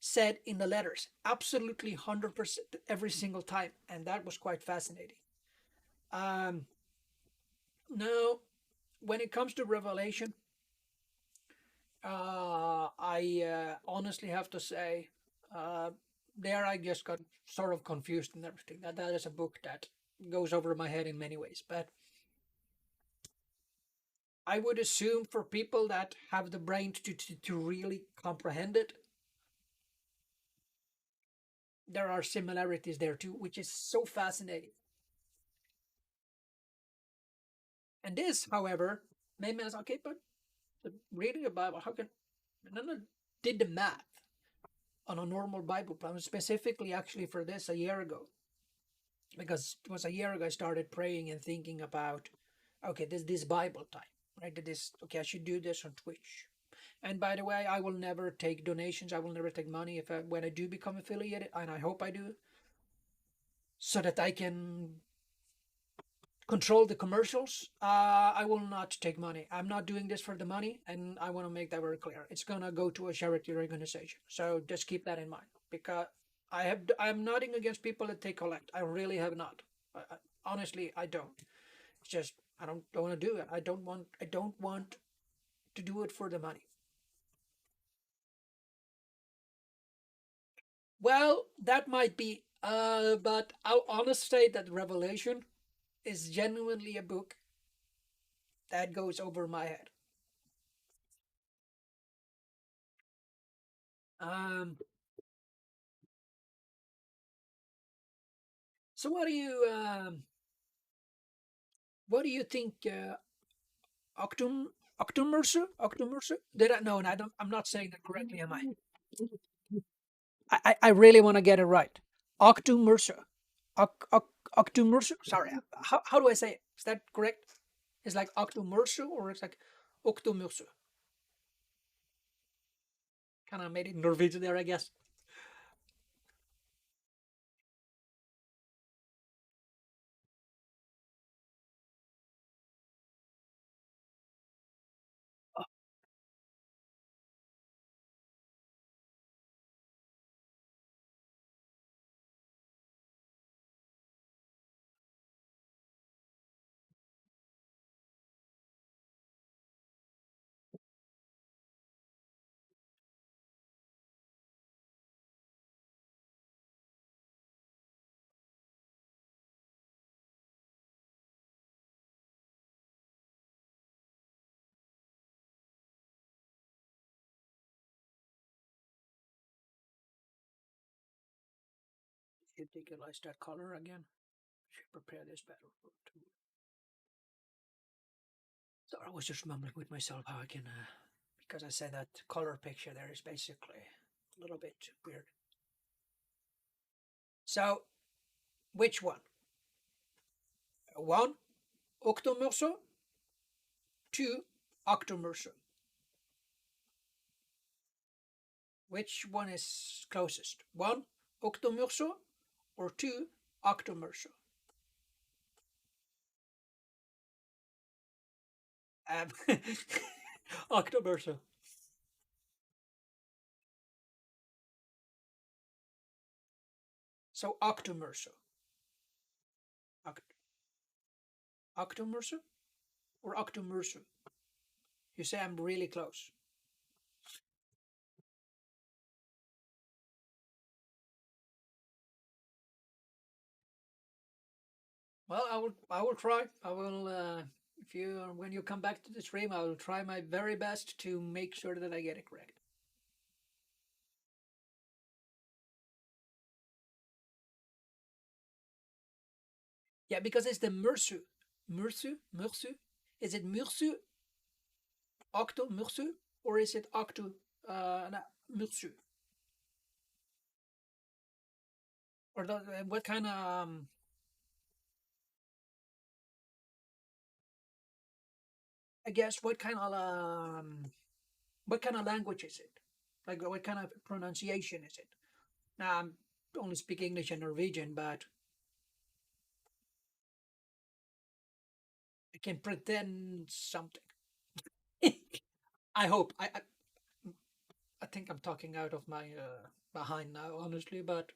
said in the letters. Absolutely 100% every single time, and that was quite fascinating. Um, now, when it comes to Revelation, I honestly have to say, uh, there I just got sort of confused and everything. That is a book that goes over my head in many ways, but I would assume for people that have the brain to really comprehend it, there are similarities there too, which is so fascinating. And this, however, made me ask, okay, but reading a Bible, how can, and then I did the math on a normal Bible plan, specifically actually for this a year ago, because it was a year ago I started praying and thinking about, okay, this Bible time, right? This, okay, I should do this on Twitch. And by the way, I will never take donations. I will never take money if when I do become affiliated, and I hope I do, so that I can control the commercials. I will not take money. I'm not doing this for the money, and I want to make that very clear. It's gonna go to a charity organization. So just keep that in mind, because I'm nothing against people that take collect. I really have not. Honestly, I don't. It's just I don't want to do it. I don't want to do it for the money. Well, that might be. But I'll honestly say that Revelation is genuinely a book that goes over my head. Um, so what do you think, Octum Octumursu? Did I no, I don't, I'm not saying that correctly, am I? I really want to get it right. Octumursu. Octumursu. Sorry. How do I say it? Is that correct? It's like Octumursu or it's like Octumursu. Kind of made it Norwegian there, I guess. You ridiculous that color again. Should prepare this better for two. So I was just mumbling with myself how I can, because I said that color picture there is basically a little bit weird. So, which one? One, Octomurso. Two, Octomurso. Which one is closest? One, Octomurso, or two, Octomurso? Um, Octomurso. So Octomurso. Oct- Octomurso or Octomurso? You say I'm really close. Well, I will try. I will, if you, when you come back to the stream, I will try my very best to make sure that I get it correct. Yeah, because it's the Mursu. Mursu? Is it Mursu, Octo Mursu, or is it Octo no, Mursu? Or what kind of I guess what kind of language is it? Like what kind of pronunciation is it? Now I'm only speak English and Norwegian, but I can pretend something. I hope. I think I'm talking out of my behind now, honestly, but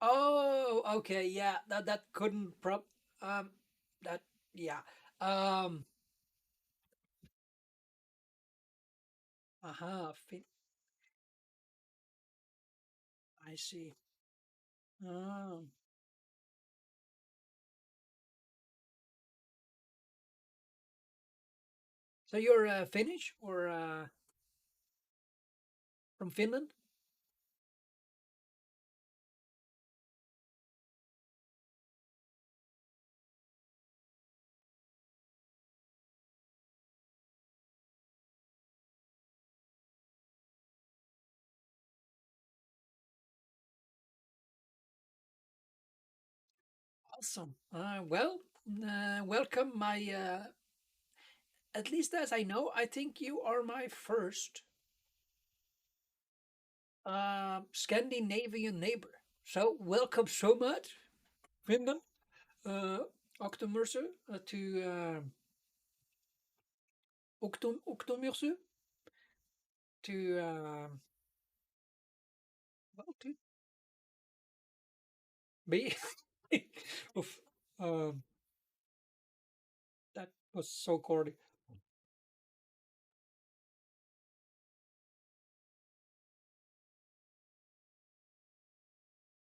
oh, okay, yeah, that couldn't um that yeah. Um I see. Oh. So you're Finnish or from Finland? Awesome. Welcome. My at least as I know, I think you are my first Scandinavian neighbor. So welcome so much, Finland, uh, Octomursu, to Octomursu, to well, to be. Oof, um, that was so corny.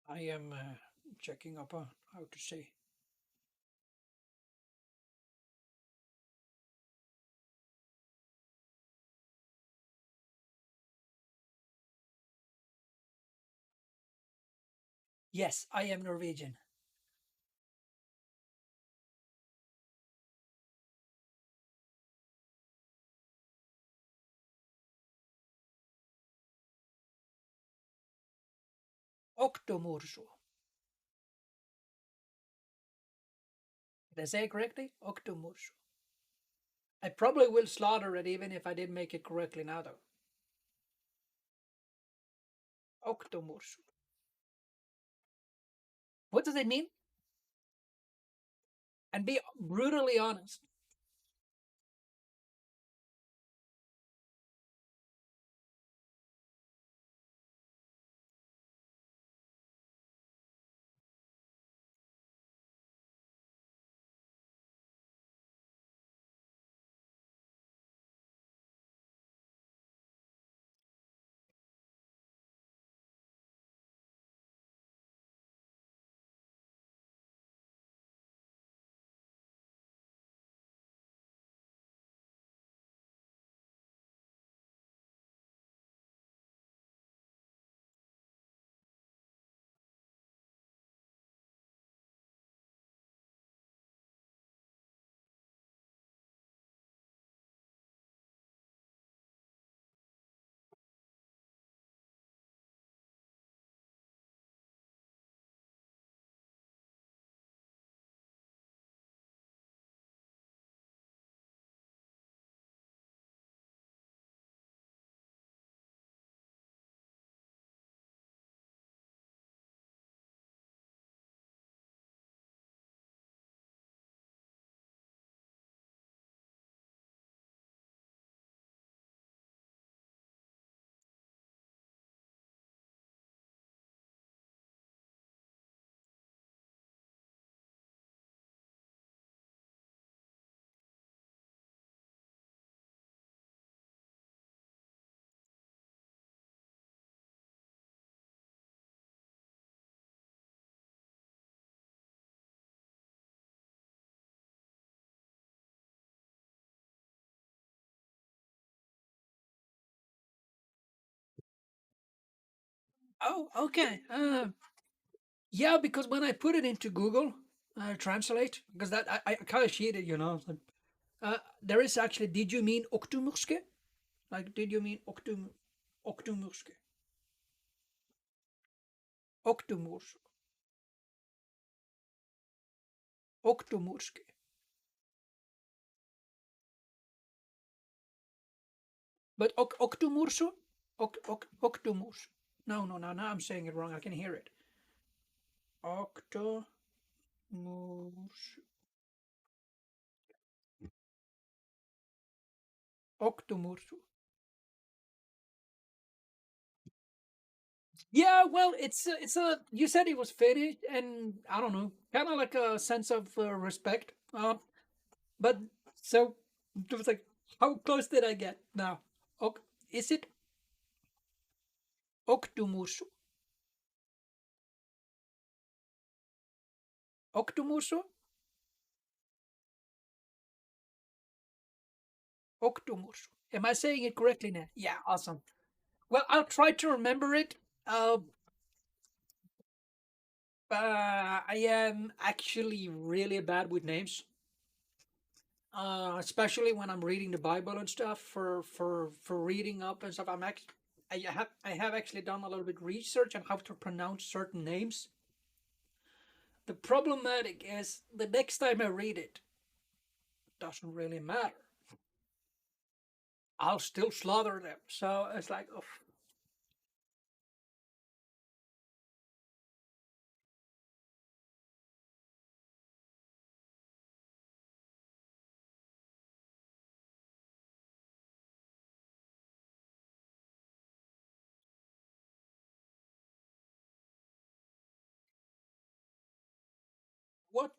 I am checking up on how to say. Yes, I am Norwegian. Octomursu. Did I say it correctly? Octomursu. I probably will slaughter it even if I did make it correctly now, though. Octomursu. What does it mean? And be brutally honest. Oh, okay. Yeah, because when I put it into Google Translate, because that I kind of cheated, you know. So, there is actually. Did you mean oktomurske? Like, did you mean oktomurske? Oktomurs, oktomurske. But oktomurso, oktomurs. No, no, no. Now I'm saying it wrong. I can hear it. Octomurs, octomurso. Yeah, well, it's a. You said it was Finnish, and I don't know, kind of like a sense of respect. But so it was like, how close did I get now? Ok, is it Octumusu? Octumusu? Octumusu. Am I saying it correctly now? Yeah, awesome. Well, I'll try to remember it. Uh, I am actually really bad with names. Especially when I'm reading the Bible and stuff for reading up and stuff. I have actually done a little bit research on how to pronounce certain names. The problematic is the next time I read it, doesn't really matter. I'll still slaughter them. So it's like, oh, what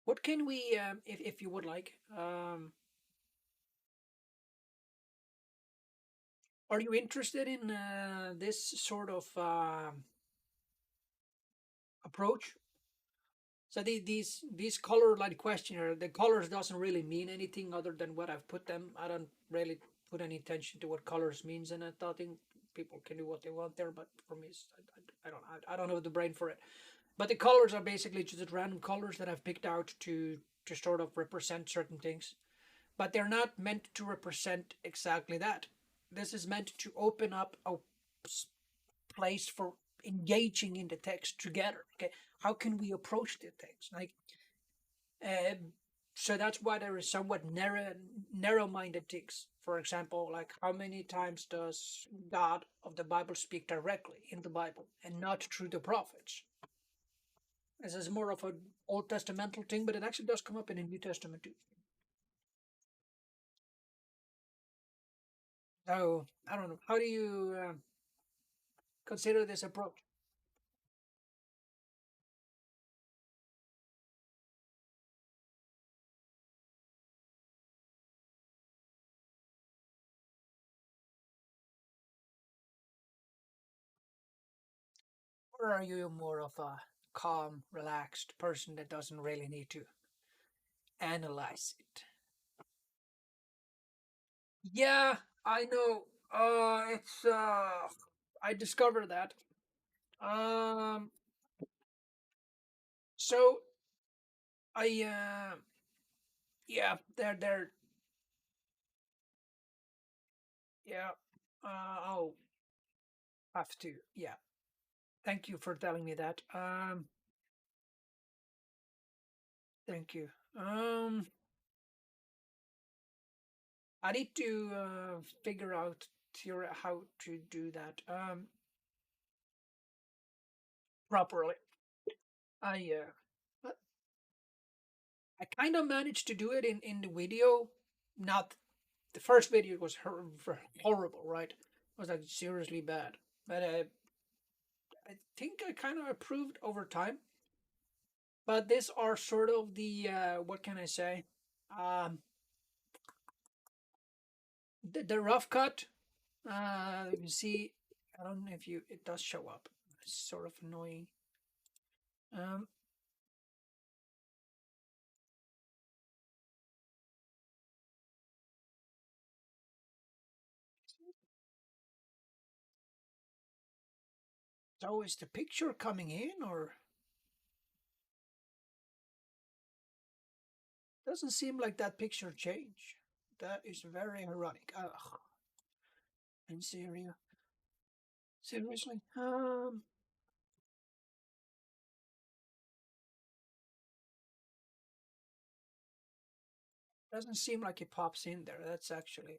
what can we if you would like are you interested in this sort of approach? So these color like questionnaire, the colors doesn't really mean anything other than what I've put them. I don't really put any attention to what colors means, and I think people can do what they want there. But for me, I don't have the brain for it. But the colors are basically just random colors that I've picked out to sort of represent certain things. But they're not meant to represent exactly that. This is meant to open up a place for engaging in the text together. Okay, how can we approach the text? Like, um, so that's why there is somewhat narrow-minded things. For example, like how many times does God of the Bible speak directly in the Bible and not through the prophets? This is more of an Old Testamental thing, but it actually does come up in the New Testament too. So I don't know. How do you consider this approach? Or are you more of a calm, relaxed person that doesn't really need to analyze it? Yeah, I know. It's I discovered that. Um, so I yeah, they're yeah. I'll have to. Yeah. Thank you for telling me that. Thank you. I need to figure out how to do that properly. I uh, I kind of managed to do it in the video. Not the first video was horrible, right? It was like seriously bad. But I think I kind of improved over time. But these are sort of the what can I say? Um, the rough cut. You see, I don't know if you it does show up. It's sort of annoying. Um, So is the picture coming in, or doesn't seem like that picture changed? That is very ironic. Ugh. In Syria, seriously. Doesn't seem like it pops in there. That's actually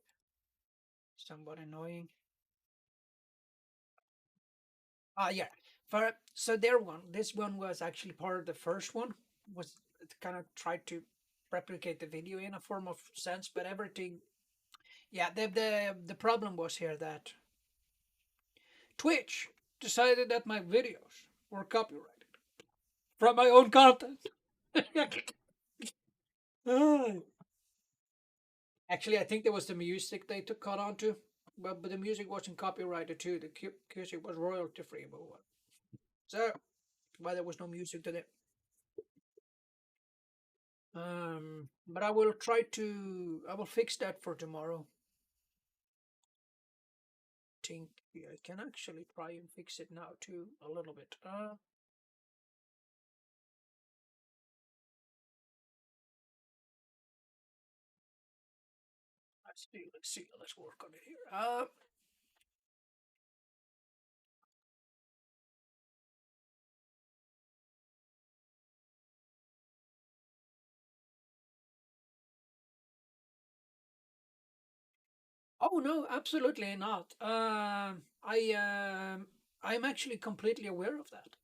somewhat annoying. Ah, yeah. So their one, this one was actually part of the first one. Was it kind of tried to replicate the video in a form of sense, but everything. Yeah, the problem was here that Twitch decided that my videos were copyrighted from my own content. Actually, I think there was the music they took caught on to, but the music wasn't copyrighted too. The music was royalty free, but what? So why there was no music to it. But I will try to. I will fix that for tomorrow. Think I can actually try and fix it now too a little bit. Let's see. Let's see. Let's work on it here. Oh no, absolutely not. I'm actually completely aware of that.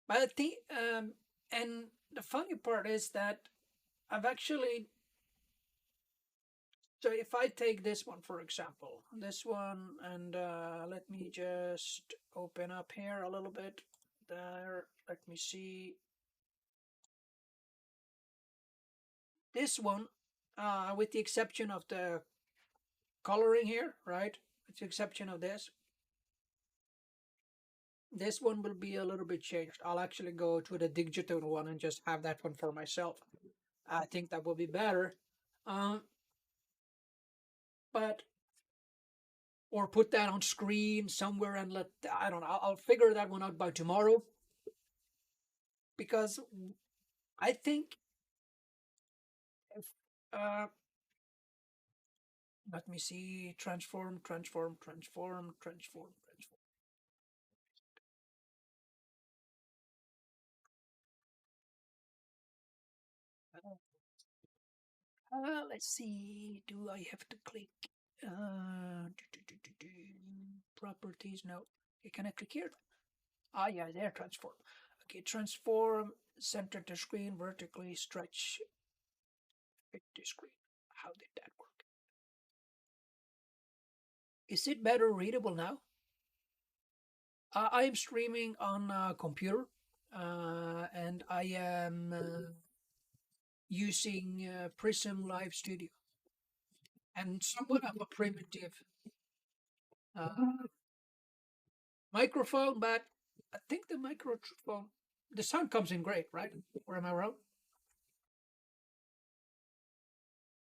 But I think and the funny part is that I've actually. So if I take this one for example, this one, and let me just open up here a little bit. There, let me see this one, with the exception of the coloring here, right? With the exception of this one will be a little bit changed. I'll actually go to the digital one and just have that one for myself. I think that will be better. Um, but or put that on screen somewhere and let I don't know. I'll figure that one out by tomorrow because I think if let me see transform. Let's see. Do I have to click? Properties. No. Okay, can I click here? Ah, yeah, there. Transform. Okay, transform. Center the screen vertically. Stretch. Fit the screen. How did that work? Is it better readable now? I am streaming on a computer, and I am using Prism Live Studio and somewhat of a primitive uh, microphone, but I think the microphone, the sound comes in great, right? Or am I wrong?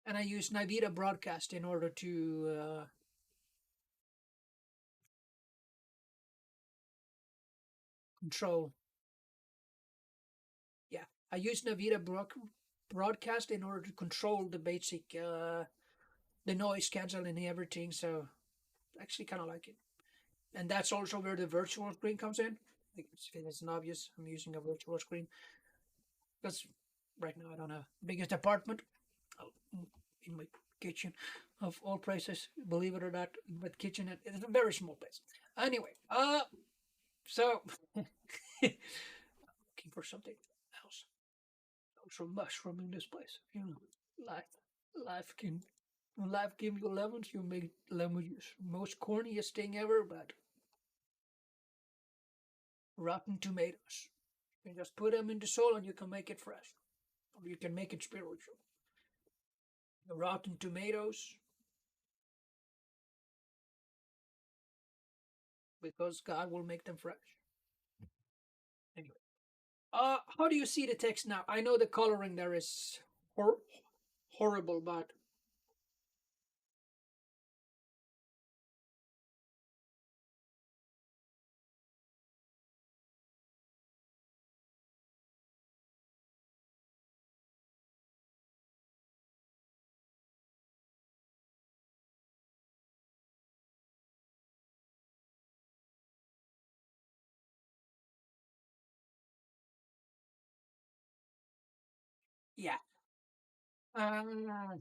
And I use Nvidia Broadcast in order to control. Yeah, I use Nvidia Broadcast in order to control the basic, the noise canceling and everything. So actually, kind of like it. And that's also where the virtual screen comes in. It's an obvious. I'm using a virtual screen because right now I don't have biggest apartment in my kitchen of all places. Believe it or not, but kitchen it's a very small place. Anyway, so looking for something else. Also mushroom in this place. You know, life, life can. When life gives you lemons, you make lemon juice. Most corniest thing ever, but rotten tomatoes. You can just put them in the soil and you can make it fresh. Or you can make it spiritual. The rotten tomatoes, because God will make them fresh. Anyway, how do you see the text now? I know the coloring there is horrible, but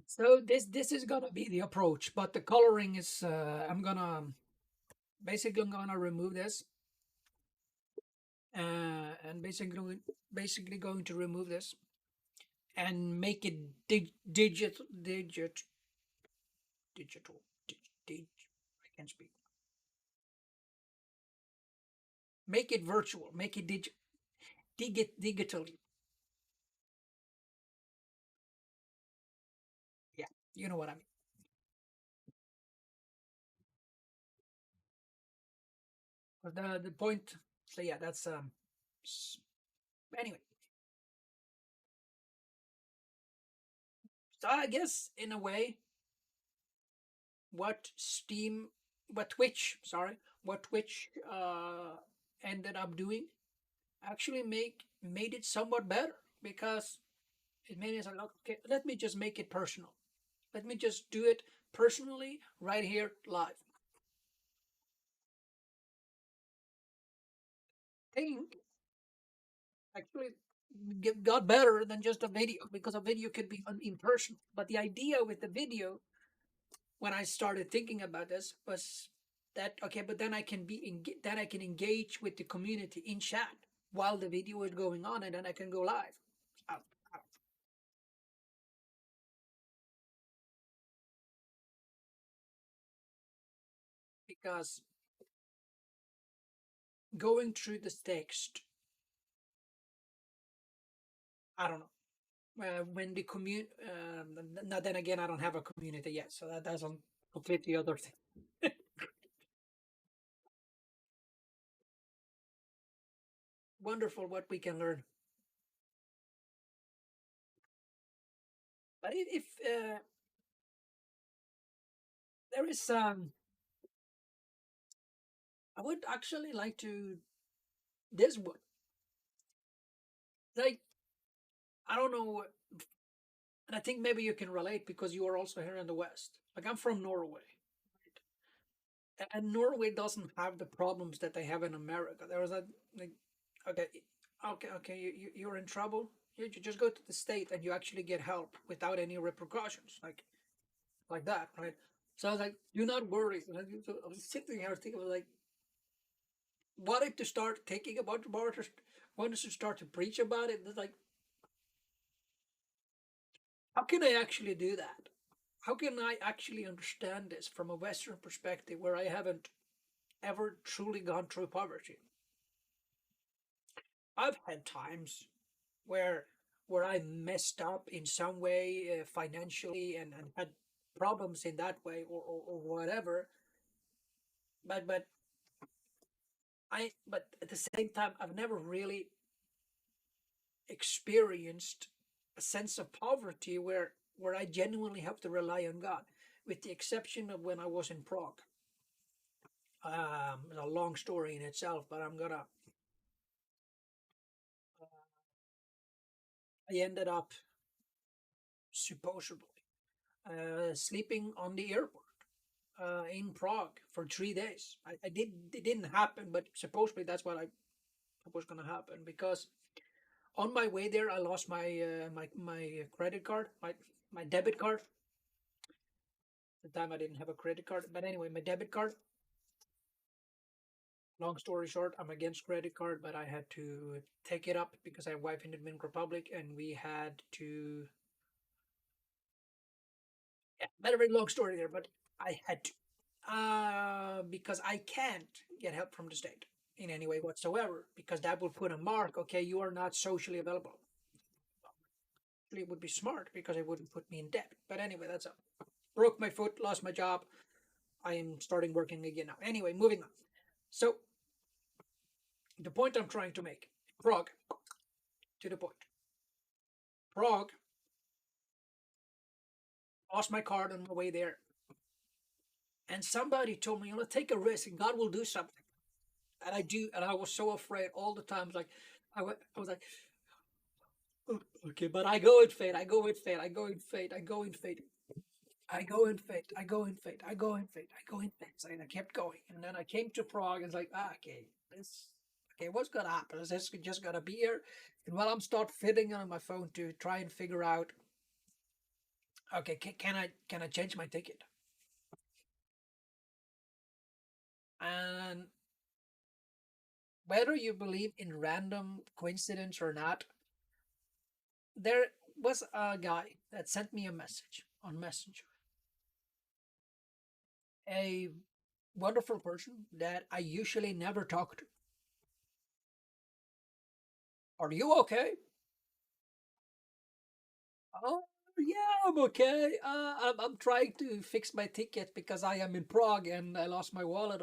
So this is gonna be the approach, but the coloring is I'm gonna basically I'm gonna remove this and basically going to remove this and make it digital I can't speak. Make it virtual. Make it digitally. Yeah, you know what I mean. But the point. So yeah, that's anyway. So I guess in a way, what Steam, what Twitch, sorry, what Twitch ended up doing actually made it somewhat better because it made it like, okay, let me just make it personal. Let me just do it personally right here live. Think actually got better than just a video because a video could be impersonal. But the idea with the video, when I started thinking about this, was that okay, but then then I can engage with the community in chat while the video is going on, and then I can go live. Out, out. Because going through this text, I don't know. When the community, now then again, I don't have a community yet, so that's a completely other thing. Wonderful what we can learn. But if there is, I would actually like to this one. Like I don't know, and I think maybe you can relate because you are also here in the West. Like I'm from Norway, and Norway doesn't have the problems that they have in America. There was a like, okay, okay, you're in trouble. You just go to the state and you actually get help without any repercussions, like that, right? So I was like, do not worry. So I was sitting here thinking, like, what if to start thinking about borders? Wanted to start to preach about it. It's like, how can I actually do that? How can I actually understand this from a Western perspective where I haven't ever truly gone through poverty? I've had times where I messed up in some way financially and had problems in that way or whatever. But but at the same time I've never really experienced a sense of poverty where I genuinely have to rely on God, with the exception of when I was in Prague. A long story in itself, but I ended up supposedly sleeping on the airport in Prague for 3 days. I did it didn't happen, but supposedly that's what I was gonna happen because on my way there I lost my credit card, my debit card. At the time I didn't have a credit card, but anyway, my debit card. Long story short, I'm against credit card, but I had to take it up because I have a wife in the Dominican Republic, and we had to. Yeah, very long story there, but I had to because I can't get help from the state in any way whatsoever because that would put a mark. Okay, you are not socially available. It would be smart because it wouldn't put me in debt. But anyway, that's up. Broke my foot, lost my job. I am starting working again now. Anyway, moving on. So the point I'm trying to make, Prague, to the point. Prague, lost my card on my way there, and somebody told me, take a risk and God will do something. And I do, and I was so afraid all the time. Like I was like, "Oh, okay, but I go in faith, I go in faith, I go in faith, I go in faith, I go in faith, I go in faith, I go in faith, I go in faith." So, and I kept going, and then I came to Prague, and it's like, okay, this, okay, what's gonna happen? Is this just gonna be here? And while I'm start fitting on my phone to try and figure out Okay, can I change my ticket? And whether you believe in random coincidence or not, there was a guy that sent me a message on Messenger, a wonderful person that I usually never talk to. Are you okay? Oh, yeah, I'm okay. I'm trying to fix my ticket because I am in Prague and I lost my wallet.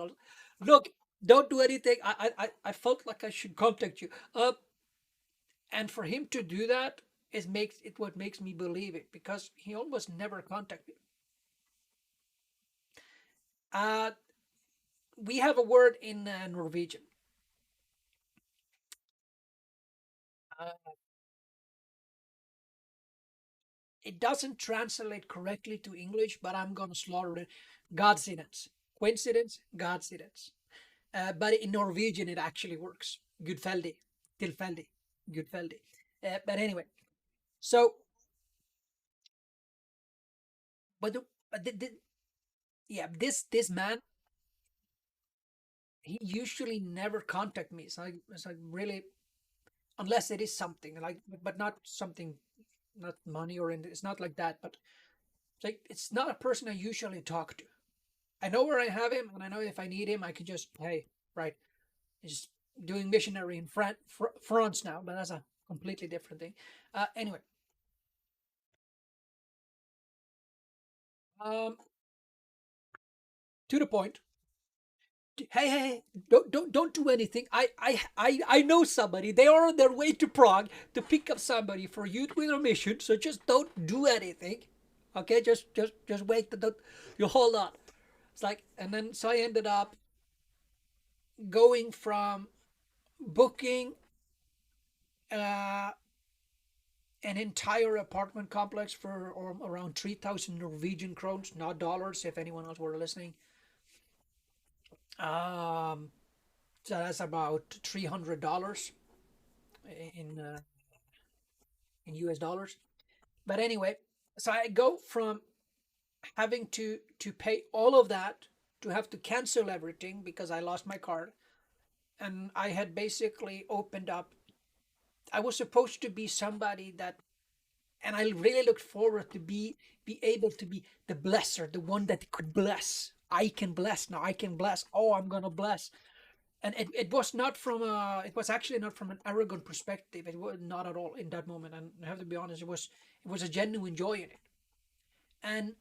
Look, don't do anything. I felt like I should contact you. And for him to do that is makes it what makes me believe it because he almost never contacted me. Uh, we have a word in Norwegian. Uh, it doesn't translate correctly to English, but I'm gonna slaughter it. Godsidence. Coincidence, Godsidence. But in Norwegian, it actually works. Gudfeldig, tilfeldig, Gudfeldig. But anyway, so but yeah, this man, he usually never contact me. It's like really, unless it is something like, but not something, not money or anything. It's not like that. But it's not a person I usually talk to. I know where I have him, and I know if I need him, I can just hey, right. He's doing missionary in France now, but that's a completely different thing. Anyway, um, to the point. Hey, don't do anything. I know somebody. They are on their way to Prague to pick up somebody for youth with a mission. So just don't do anything. Okay, just wait. Don't, you hold on. It's like, and then so I ended up going from booking uh, an entire apartment complex for around 3,000 Norwegian krones, not dollars. If anyone else were listening, um, so that's about $300 in US dollars. But anyway, so I go from having to pay all of that to have to cancel everything because I lost my card, and I had basically opened up. I was supposed to be somebody that, and I really looked forward to be able to be the blesser, the one that could bless. I can bless now. I can bless. Oh, I'm gonna bless. And it was not from a. It was actually not from an arrogant perspective. It was not at all in that moment. And I have to be honest. It was a genuine joy in it. And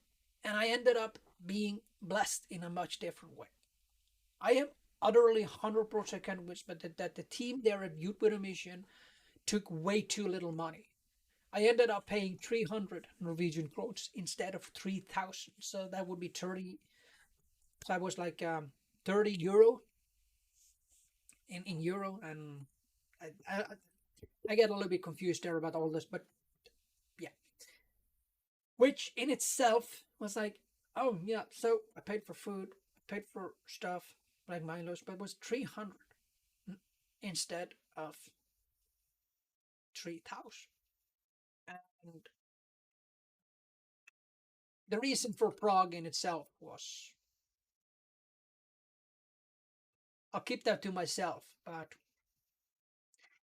and I ended up being blessed in a much different way. I am utterly 100% convinced that the team there at Youth with a Mission took way too little money. I ended up paying 300 Norwegian krones instead of 3,000. So that would be 30. So I was like 30 euro in euro. And I, I get a little bit confused there about all this. But yeah, which in itself was like, oh, yeah. So I paid for food, I paid for stuff like Milo's, but it was 300 instead of 3,000. And the reason for Prague in itself was, I'll keep that to myself, but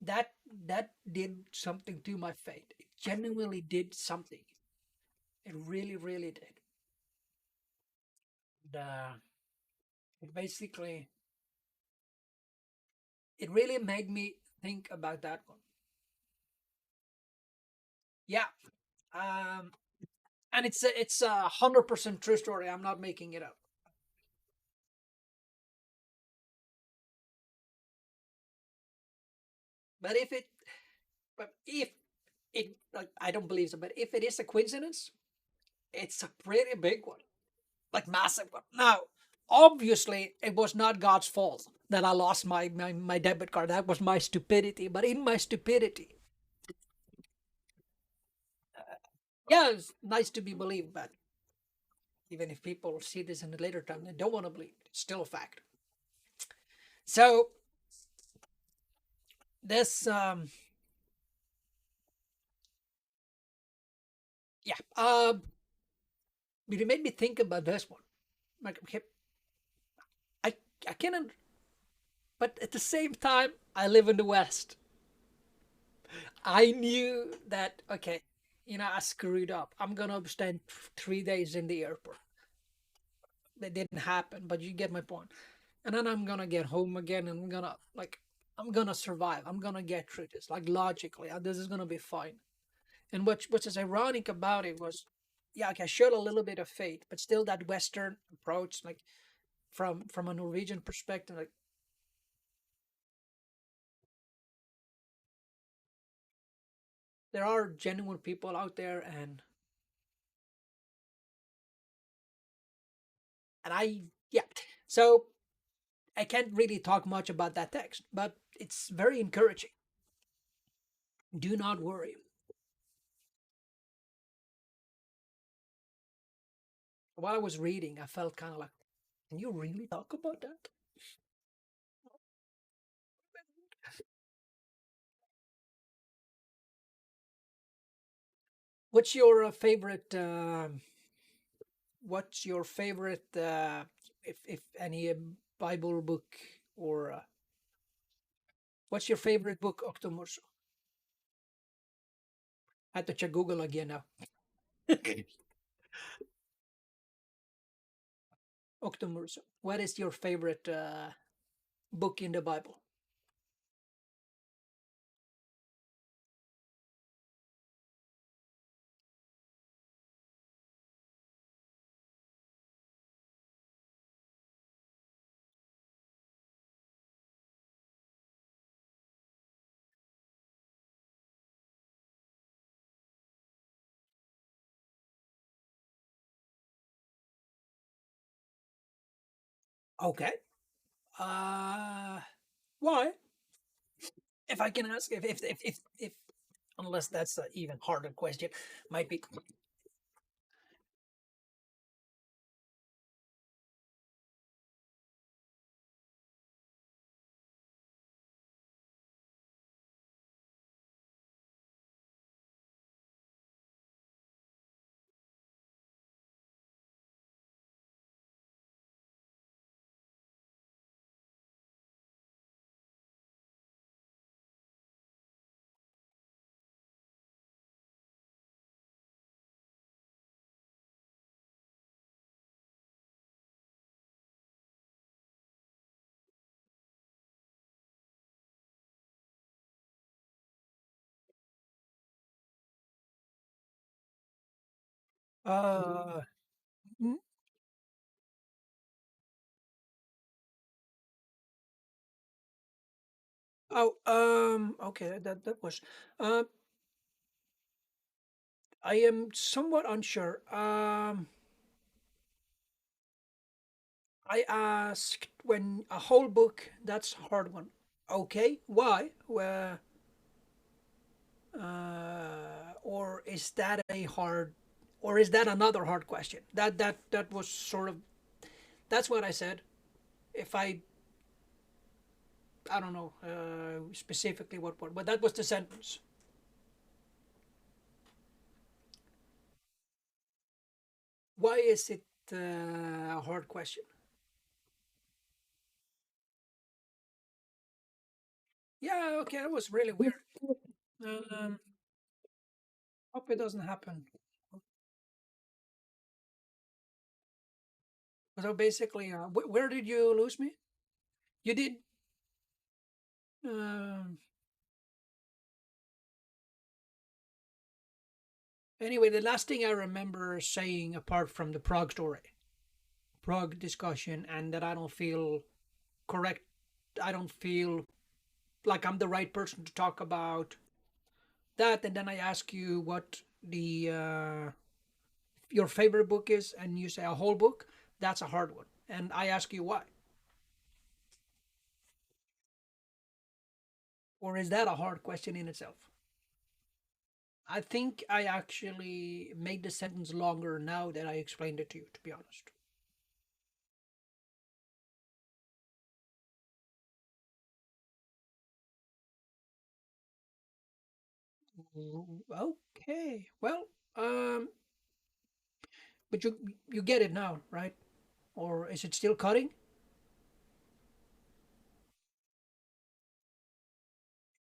that that did something to my fate. It genuinely did something. It really, really did. And, it basically, it really made me think about that one. Yeah, um, and it's a 100% true story. I'm not making it up. But if it, like, I don't believe so. But if it is a coincidence, it's a pretty big one, like massive one. Now, obviously, it was not God's fault that I lost my debit card. That was my stupidity. But in my stupidity, yeah, it's nice to be believed. But even if people see this in a later time, they don't want to believe it. It's still a fact. So this, yeah. But it made me think about this one. Like, okay, I I cannot, but at the same time, I live in the West. I knew that, okay, I screwed up. I'm gonna spend 3 days in the airport. That didn't happen, but you get my point. And then I'm gonna get home again, and I'm gonna survive. I'm gonna get through this. Like, logically, this is gonna be fine. And what is ironic about it was, yeah, okay, I showed a little bit of faith, but still that Western approach, like from a Norwegian perspective, like there are genuine people out there, and I, yeah. So I can't really talk much about that text, but it's very encouraging. Do not worry. While I was reading, I felt kind of like, can you really talk about that? What's your favorite? What's your favorite? If any Bible book, or what's your favorite book, Octomurso? I had to check Google again now. Octomurso. What is your favorite book in the Bible? Okay. Uh, why? If I can ask, if unless that's an even harder question, might be. Uh, mm, oh, okay, that was. Uh, I am somewhat unsure. I asked when a whole book. That's a hard one. Okay, why? Or is that a hard, or is that another hard question? That was sort of. That's what I said. If I don't know specifically what word, but that was the sentence. Why is it a hard question? Yeah, okay, that was really weird. Um, Hope it doesn't happen. So basically, where did you lose me? You did. Um, anyway, the last thing I remember saying, apart from the Prague story, Prague discussion, and that I don't feel correct. I don't feel like I'm the right person to talk about that. And then I ask you what the your favorite book is, and you say a whole book. That's a hard one. And I ask you why. Or is that a hard question in itself? I think I actually made the sentence longer now that I explained it to you, to be honest. Okay. Well, um, But you get it now, right? Or is it still cutting?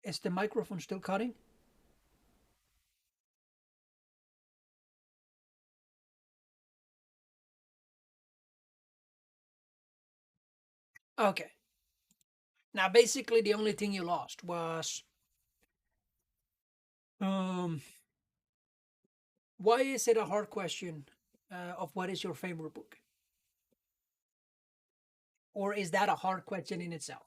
Is the microphone still cutting? Okay. Now, basically, the only thing you lost was um, why is it a hard question of what is your favorite book? Or is that a hard question in itself?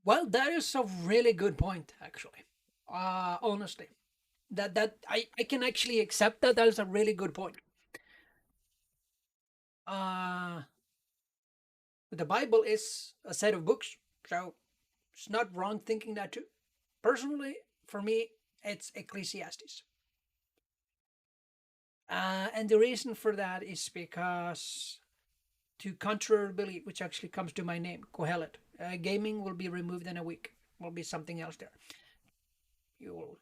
Well, that is a really good point, actually. Honestly, I can actually accept that. That is a really good point. Uh, the Bible is a set of books, so it's not wrong thinking that too. Personally, for me, it's Ecclesiastes. And the reason for that is because, to contrary belief, which actually comes to my name, Kohelet, gaming will be removed in a week. Will be something else there. You will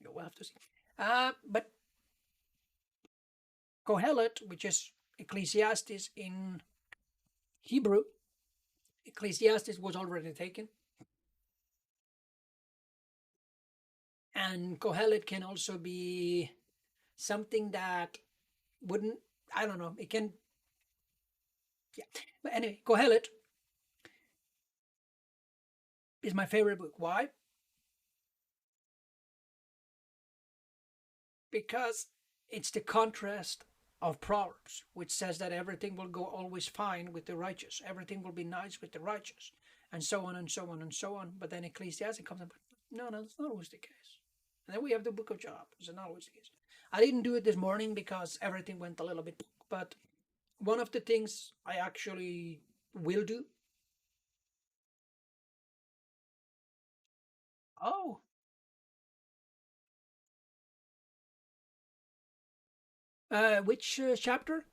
you will have to see. But Kohelet, which is Ecclesiastes in Hebrew, Ecclesiastes was already taken, and Kohelet can also be something that wouldn't. I don't know. It can. Yeah. But anyway, Kohelet is my favorite book. Why? Because it's the contrast of Proverbs, which says that everything will go always fine with the righteous, everything will be nice with the righteous, and so on and so on and so on. But then Ecclesiastes comes up, no, that's not always the case. And then we have the book of Job. It's not always the case. I didn't do it this morning because everything went a little bit, but one of the things I actually will do. Oh, which chapter?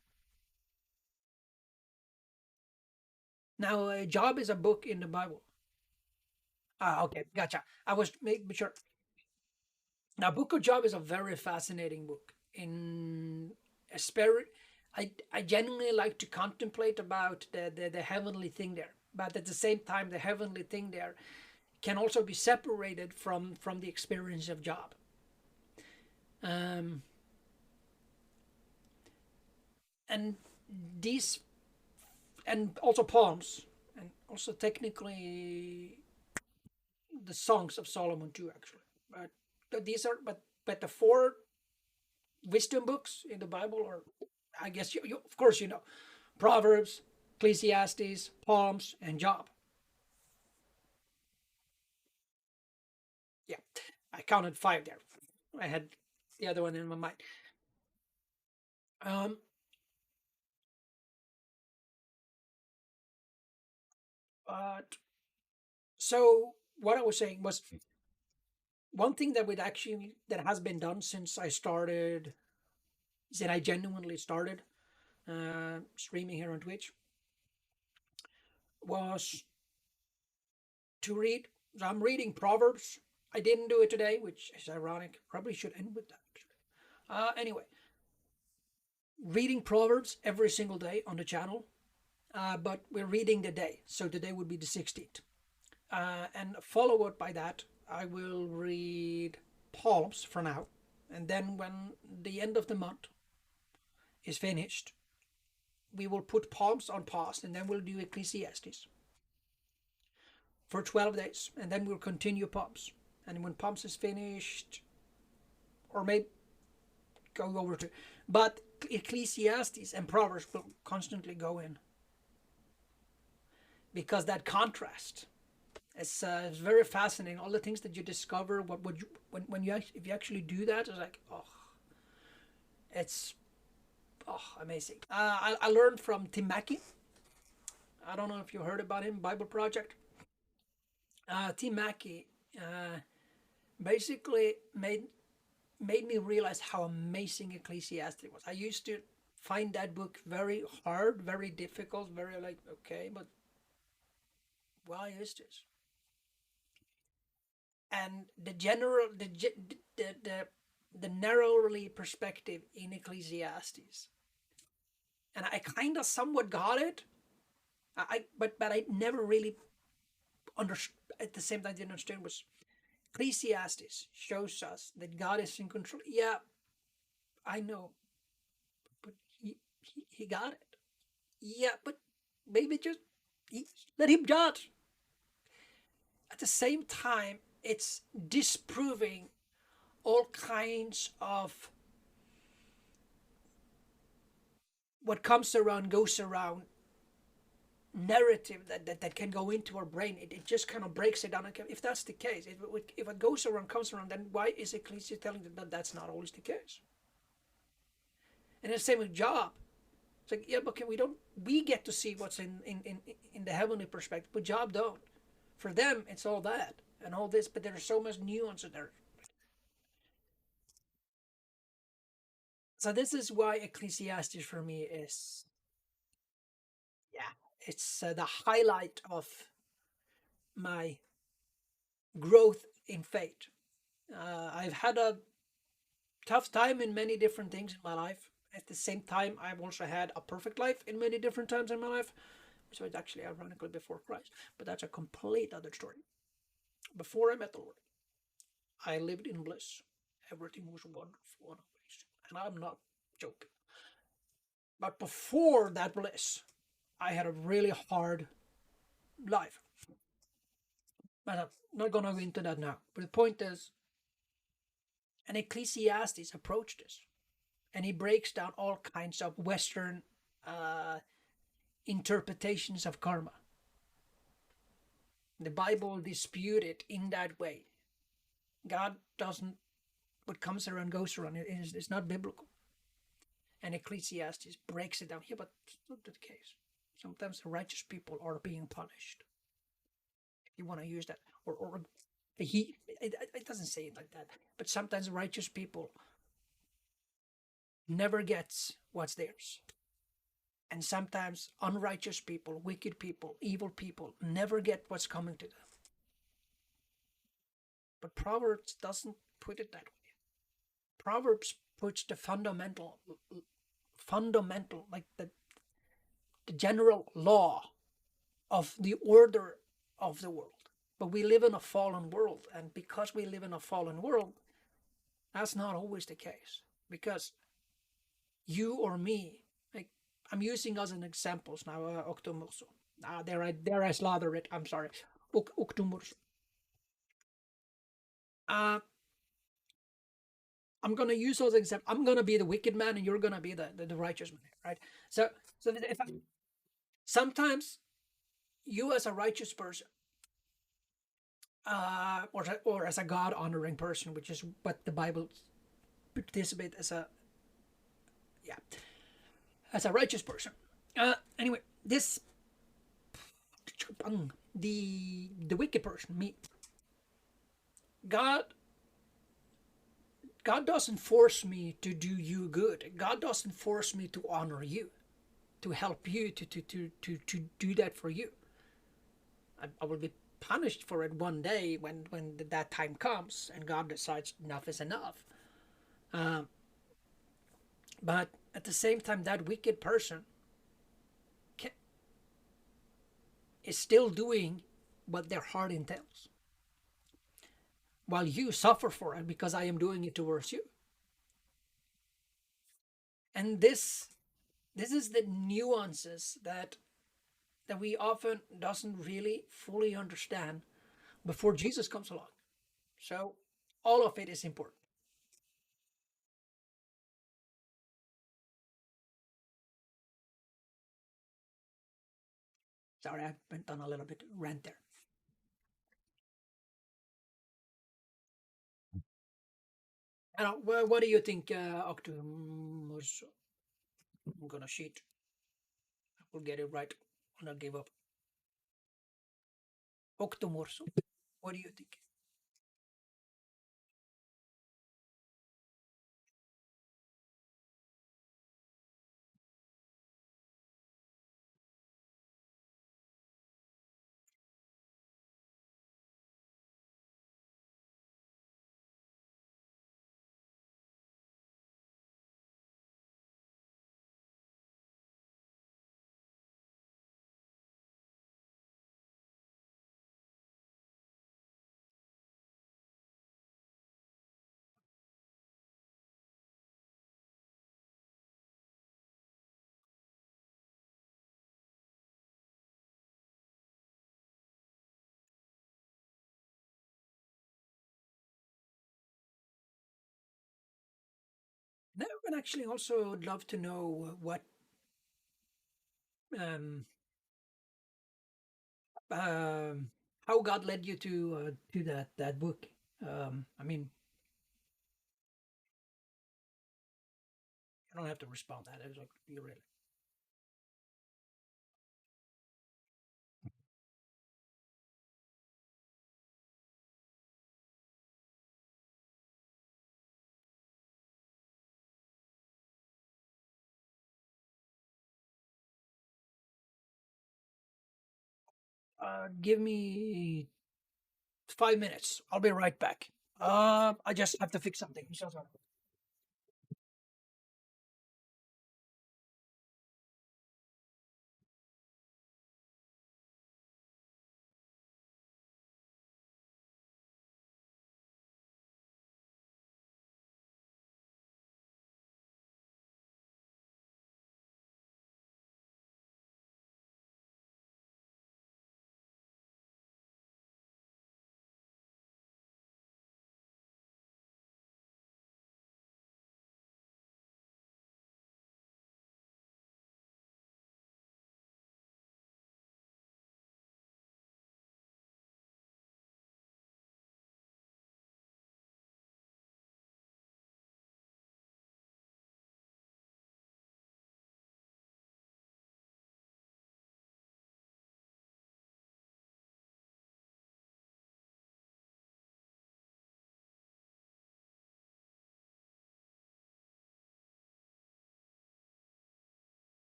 Now, Job is a book in the Bible. Ah, okay, gotcha. I was making sure. Now, Book of Job is a very fascinating book. In a spirit, I genuinely like to contemplate about the heavenly thing there, but at the same time, the heavenly thing there can also be separated from the experience of Job. Um, and these and also poems, and also technically the songs of Solomon too, actually. But these are but the four wisdom books in the Bible, or I guess you of course you know, Proverbs, Ecclesiastes, Psalms, and Job. Yeah, I counted five there. I had the other one in my mind. Um, but so what I was saying was one thing that would actually that has been done since I started, that I genuinely started streaming here on Twitch, was to read. So I'm reading Proverbs. I didn't do it today, which is ironic. Probably should end with that. Actually. Anyway, reading Proverbs every single day on the channel, but we're reading the day. So today would be the 16th. And followed by that, I will read Psalms for now. And then when the end of the month is finished, we will put Psalms on pause and then we'll do Ecclesiastes for 12 days. And then we'll continue Psalms. And when Psalms is finished, or maybe go over to, but Ecclesiastes and Proverbs will constantly go in because that contrast is very fascinating. All the things that you discover, what would you when you if you actually do that, it's like, oh, it's Oh, amazing. I learned from Tim Mackey. I don't know if you heard about him, Bible Project. Tim Mackey uh, basically made me realize how amazing Ecclesiastes was. I used to find that book very hard, very difficult, very like, okay, but why is this? And the narrowly perspective in Ecclesiastes, and I kind of somewhat got it. But I never really understood. At the same time, I didn't understand was Ecclesiastes shows us that God is in control. Yeah, I know, but he got it. Yeah, but maybe just he, let him judge. At the same time, it's disproving all kinds of what comes around goes around narrative that can go into our brain. It just kind of breaks it down. If that's the case, if what goes around comes around, then why is Ecclesia telling them that that's not always the case? And the same with Job. It's like, yeah, but can we get to see what's in the heavenly perspective, but Job don't. For them, it's all that and all this, but there's so much nuance in there. So this is why Ecclesiastes for me is, yeah, it's the highlight of my growth in faith. I've had a tough time in many different things in my life. At the same time, I've also had a perfect life in many different times in my life. So it's actually ironically before Christ, but that's a complete other story. Before I met the Lord, I lived in bliss. Everything was wonderful and amazing, and I'm not joking. But before that bliss, I had a really hard life. But I'm not going to go into that now. But the point is, an Ecclesiastes approached this, and he breaks down all kinds of Western uh, interpretations of karma. The Bible disputes it in that way. God doesn't, what comes around goes around. It's not biblical. And Ecclesiastes breaks it down here, but it's not the case. Sometimes the righteous people are being punished. If you want to use that, or it doesn't say it like that, but sometimes righteous people never gets what's theirs. And sometimes unrighteous people, wicked people, evil people never get what's coming to them. But Proverbs doesn't put it that way. Proverbs puts the fundamental, like the general law of the order of the world. But we live in a fallen world, and because we live in a fallen world, that's not always the case. Because you or me, like I'm using as an examples now, Octomurso. There I slaughter it. I'm sorry, Octomurso. Uh, I'm gonna use those examples. I'm gonna be the wicked man, and you're gonna be the righteous man, right? So if sometimes you as a righteous person, or as a God honoring person, which is what the Bible participate as a, yeah, as a righteous person. Anyway, this the wicked person, me, God God doesn't force me to do you good. God doesn't force me to honor you, to help you, to do that for you. I will be punished for it one day when that time comes and God decides enough is enough. Um, but at the same time, that wicked person can, is still doing what their heart entails, while you suffer for it because I am doing it towards you. And this is the nuances that we often doesn't really fully understand before Jesus comes along. So all of it is important. Sorry, I went on a little bit rant there. What do you think, Octopus? I'm gonna cheat. I will get it right. I'll not give up. Octomorso. What do you think? No, and actually, also would love to know what um, um, how God led you to that book. I mean, you don't have to respond to that. It's like you really. Give me 5 minutes. I'll be right back. I just have to fix something. I'm so sorry.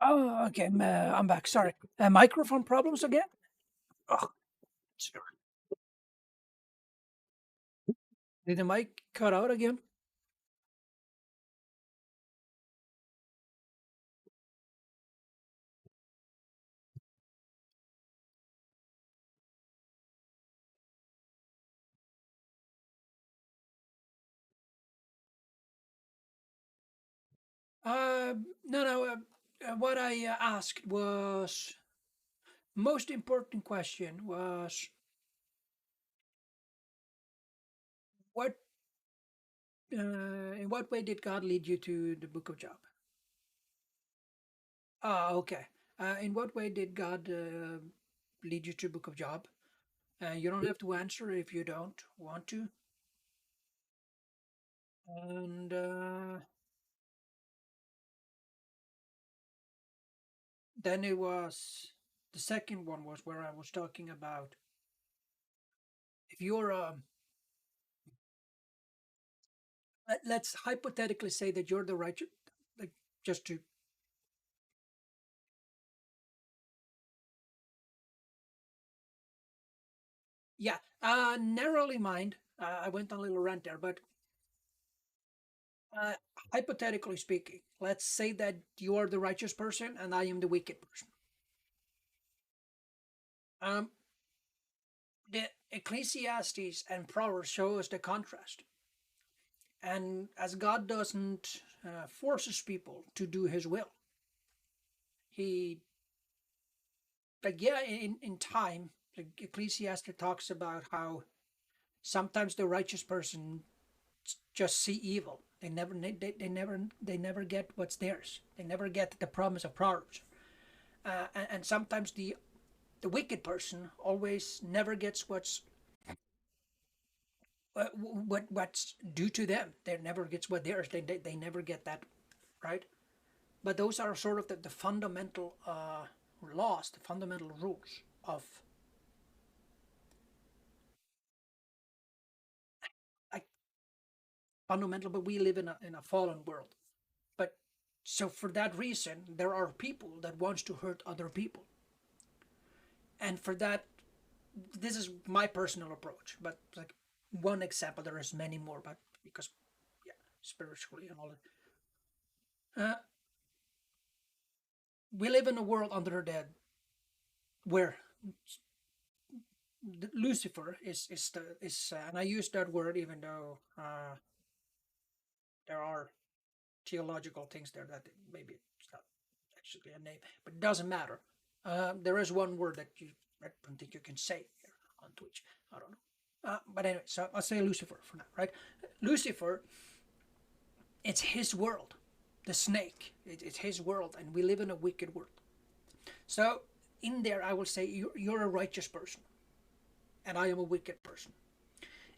Oh, okay. I'm back. Sorry. Microphone problems again? Oh, sure. Did the mic cut out again? No, no. What I asked was most important question was what in what way did God lead you to the Book of Job? Ah, okay. In what way did God lead you to Book of Job? You don't have to answer if you don't want to. And then it was the second one was where I was talking about if you're let's hypothetically say that you're the righteous, like just to yeah, narrowly mind. I went on a little rant there, but uh, hypothetically speaking, let's say that you are the righteous person and I am the wicked person. Um, the Ecclesiastes and Proverbs show us the contrast. And as God doesn't forces people to do His will, He like yeah in time The Ecclesiastes talks about how sometimes the righteous person just see evil. They never get what's theirs. They never get the promise of Proverbs. And sometimes the wicked person always never gets what's due to them. They never gets what theirs. They never get that, right? But those are sort of the fundamental laws, the fundamental rules of like fundamental. But we live in a fallen world. But so for that reason, there are people that wants to hurt other people, and for that, this is my personal approach. But like one example, there is many more. But because yeah, spiritually and all that, we live in a world under the where Lucifer and I use that word even though there are theological things there that maybe it's not actually a name, but it doesn't matter. There is one word that I don't think you can say here on Twitch. I don't know. But anyway, so I'll say Lucifer for now, right? Lucifer, it's his world. The snake, it's his world, and we live in a wicked world. So in there, I will say you're a righteous person, and I am a wicked person.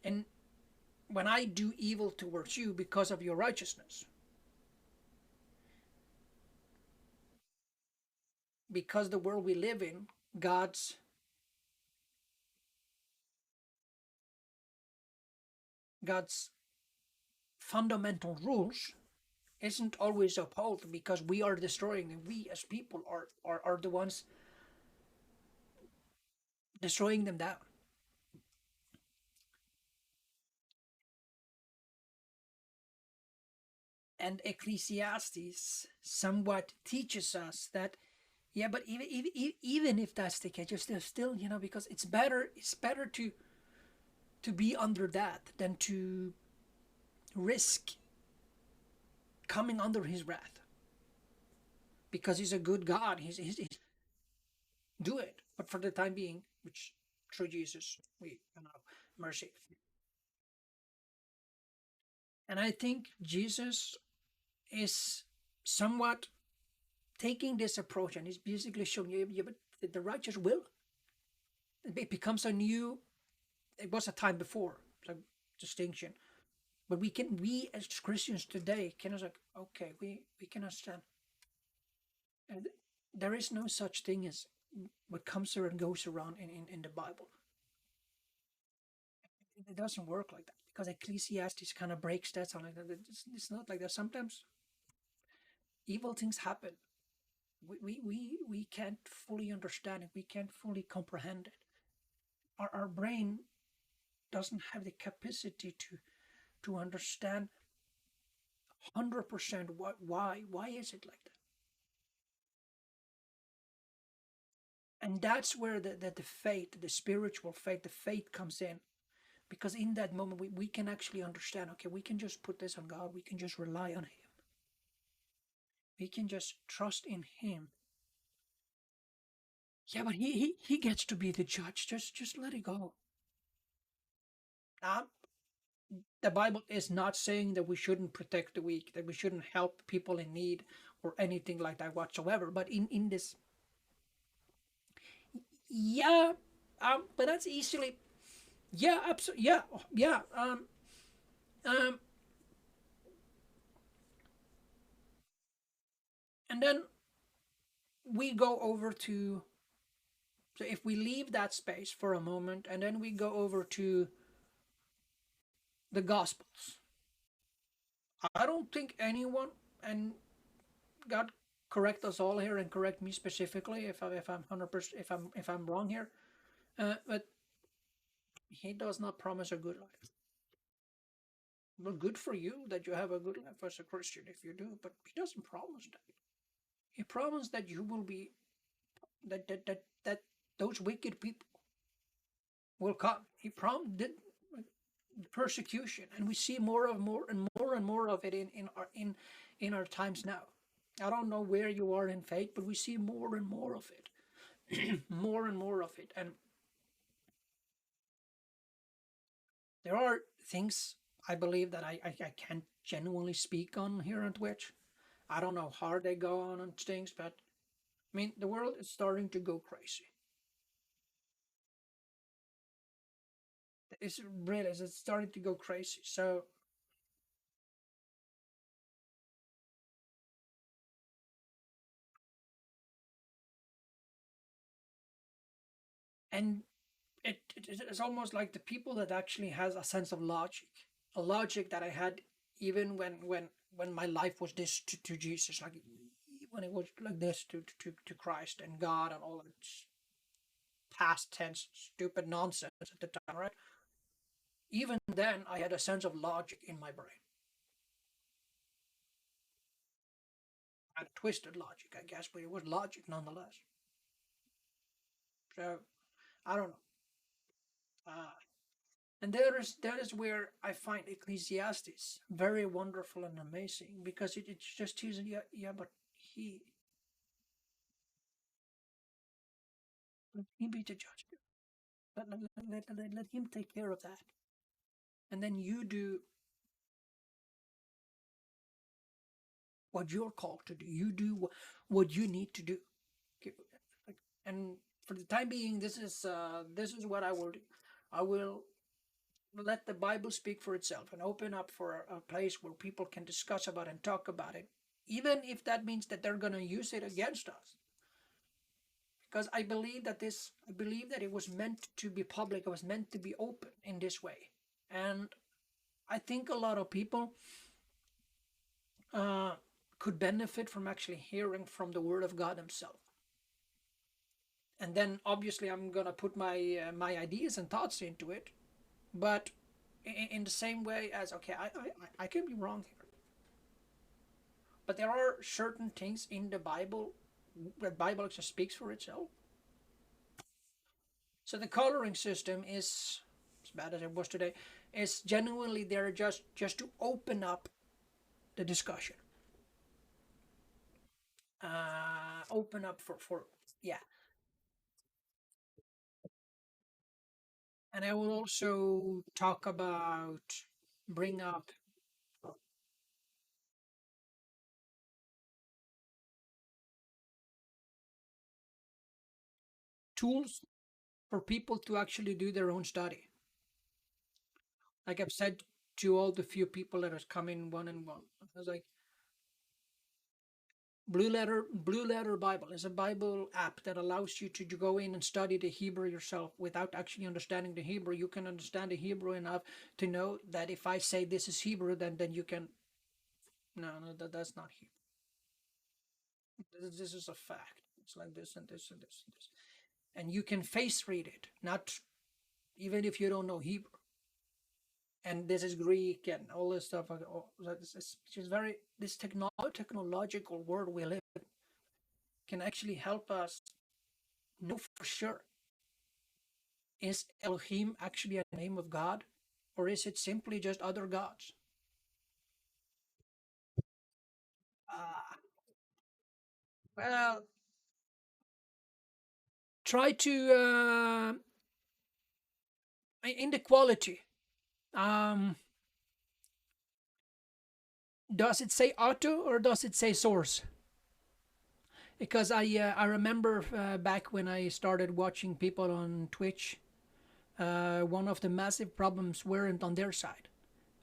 And when I do evil towards you because of your righteousness, because the world we live in, God's God's fundamental rules isn't always upheld because we are destroying them. We as people are the ones destroying them down. And Ecclesiastes somewhat teaches us that yeah, but even if that's the case, you're still because it's better to be under that than to risk coming under his wrath because he's a good God. He's do it, but for the time being, which through Jesus we mercy. And I think Jesus is somewhat taking this approach and he's basically showing you, yeah, but the righteous will. It becomes a new. It was a time before, like distinction, but we as Christians today can like okay, we can understand. And there is no such thing as what comes and goes around in the Bible. It doesn't work like that because Ecclesiastes kind of breaks that down like that. It's not like that. Sometimes evil things happen. We can't fully understand it. We can't fully comprehend it. Our brain doesn't have the capacity to understand 100% why is it like that. And that's where the faith, the spiritual faith, the faith comes in. Because in that moment, we can actually understand okay, we can just put this on God, we can just rely on Him, we can just trust in Him. Yeah, but he gets to be the judge. Just let it go. Um, the Bible is not saying that we shouldn't protect the weak, that we shouldn't help people in need or anything like that whatsoever. But in this, yeah, but that's easily, yeah, absolutely, yeah, yeah. Um, and then we go over to so if we leave that space for a moment, and then we go over to the Gospels. I don't think anyone, and God correct us all here and correct me specifically if I'm 100% if I'm wrong here. But He does not promise a good life. Well, good for you that you have a good life as a Christian if you do, but He doesn't promise that. He promised that you will be that those wicked people will come. He promised persecution, and we see more of it in our times now. I don't know where you are in faith, but we see more and more of it, more and more of it, and There are things I believe that I can't genuinely speak on here on Twitch. I don't know how they go on and things, but I mean, the world is starting to go crazy. It's starting to go crazy. So, and it's almost like the people that actually has a sense of logic, a logic that I had even when my life was this to Jesus, like when it was like this to Christ and God and all of its past tense stupid nonsense at the time, right? Even then, I had a sense of logic in my brain. I had twisted logic, I guess, but it was logic nonetheless. So I don't know. Uh, and that is where I find Ecclesiastes very wonderful and amazing because it's just he's yeah, but he let him be the judge. Let him take care of that, and then you do what you're called to do. You do what you need to do. Okay, and for the time being, this is what I will do. I will let the Bible speak for itself and open up for a place where people can discuss about and talk about it, even if that means that they're going to use it against us. Because I believe that it was meant to be public, it was meant to be open in this way. And I think a lot of people uh, could benefit from actually hearing from the Word of God Himself. And then obviously I'm gonna put my ideas and thoughts into it, but in the same way as okay, I can be wrong here, but there are certain things in the Bible where the Bible just speaks for itself. So the coloring system is as bad as it was today. Is genuinely there just to open up the discussion, open up for yeah. And I will also talk about bring up tools for people to actually do their own study. Like I've said to all the few people that has come in one and one, I was like, Blue Letter Bible is a Bible app that allows you to go in and study the Hebrew yourself without actually understanding the Hebrew. You can understand the Hebrew enough to know that if I say this is Hebrew, then you can no, that's not Hebrew. This is a fact. It's like this and this and this and this, and you can face read it, not even if you don't know Hebrew. And this is Greek and all this stuff. It's just very this technological world we live in can actually help us know for sure, is Elohim actually a name of God, or is it simply just other gods? Uh, well, try to inequality. Um, does it say auto or does it say source? Because I remember back when I started watching people on Twitch, one of the massive problems weren't on their side.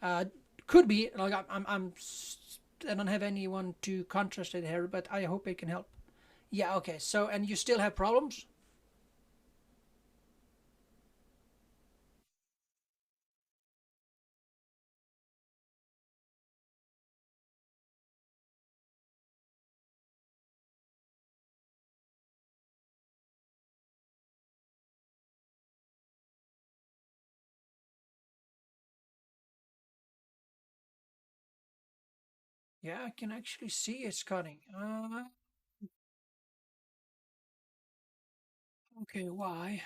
Uh, could be like I don't have anyone to contrast it here, but I hope it can help. Yeah, okay. So and you still have problems? Yeah, I can actually see it's cutting. Okay, why?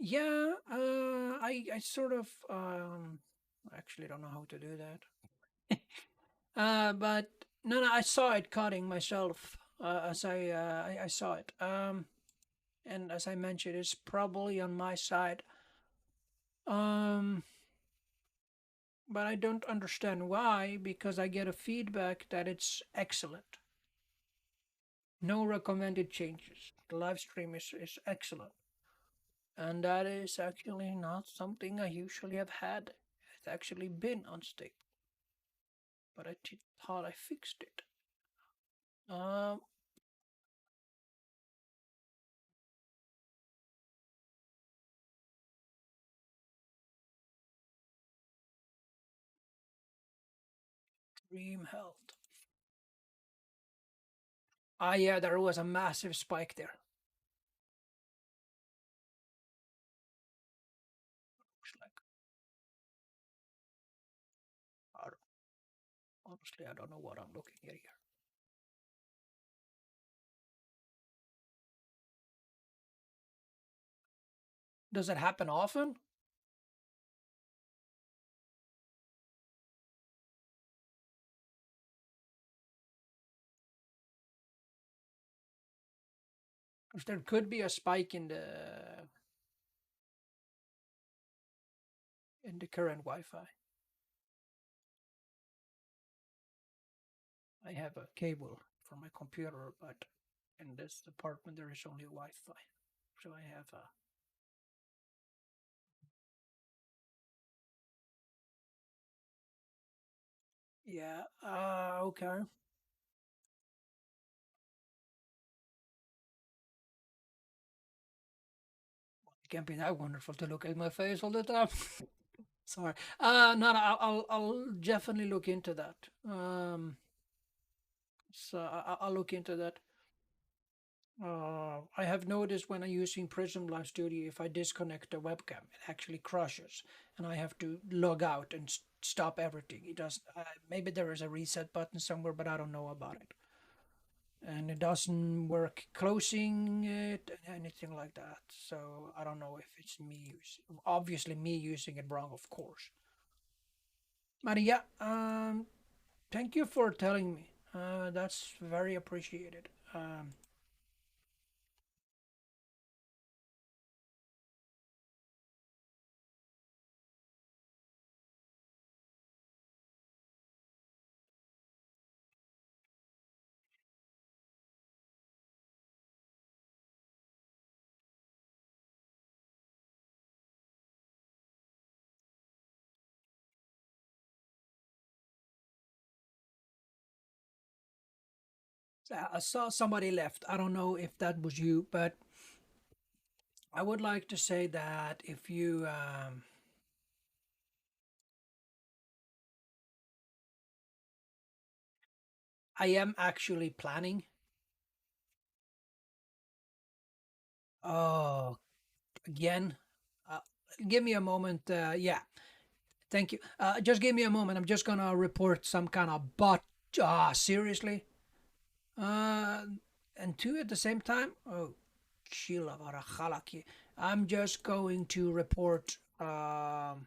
Yeah, I sort of I actually don't know how to do that. But no, no, I saw it cutting myself. As I saw it. And as I mentioned, it's probably on my side. Um, but I don't understand why, because I get a feedback that it's excellent. No recommended changes. The live stream is excellent. And that is actually not something I usually have had. It's actually been unstable, but thought I fixed it. Um, Dream Health. Ah, yeah, there was a massive spike there. Looks like. Honestly, I don't know what I'm looking at here. Does it happen often? Because there could be a spike in the current Wi-Fi. I have a cable for my computer, but in this apartment there is only Wi-Fi. So I have a yeah. Okay. It can't be that wonderful to look at my face all the time. Sorry. No, no. I'll definitely look into that. So I'll look into that. I have noticed when I'm using Prism Live Studio, if I disconnect the webcam, it actually crashes, and I have to log out and stop everything. It does. Maybe there is a reset button somewhere, but I don't know about it. And it doesn't work closing it and anything like that. So I don't know if it's me using. Obviously, me using it wrong, of course. But yeah, thank you for telling me. That's very appreciated. I saw somebody left. I don't know if that was you, but I would like to say that if you, I am actually planning. Oh, again, uh, give me a moment. Yeah, thank you. Just give me a moment. I'm just gonna report some kind of bot. Ah, seriously? Uh, and two at the same time? Oh, chila varachalaki. I'm just going to report some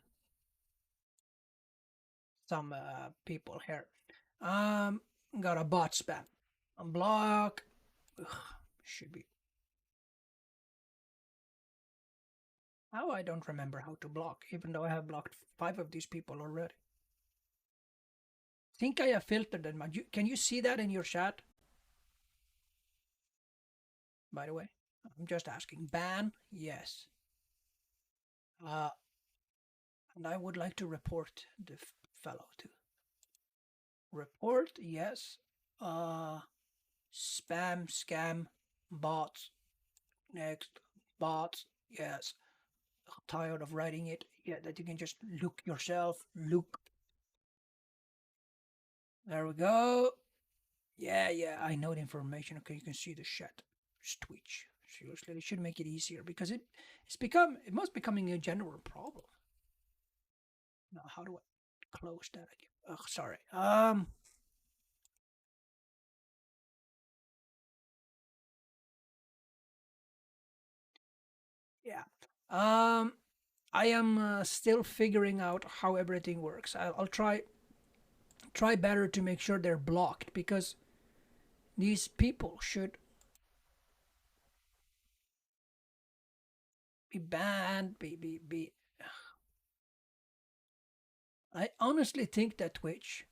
people here. Um, got a bot spam. Unblock. Ugh, should be. How I don't remember how to block, even though I have blocked five of these people already. Think I have filtered them. Can you see that in your chat? By the way, I'm just asking. Ban, yes. Uh, and I would like to report the fellow too. Report, yes. Uh, spam, scam, bots. Next, bots, yes. Tired of writing it. Yeah, that you can just look yourself. Look. There we go. Yeah, yeah, I know the information. Okay, you can see the chat. Just Twitch. Seriously, they should make it easier because it must becoming a general problem. Now, how do I close that again? Oh, sorry. Yeah. Um, I am still figuring out how everything works. I'll try better to make sure they're blocked because these people should be banned. Be. I honestly think that Twitch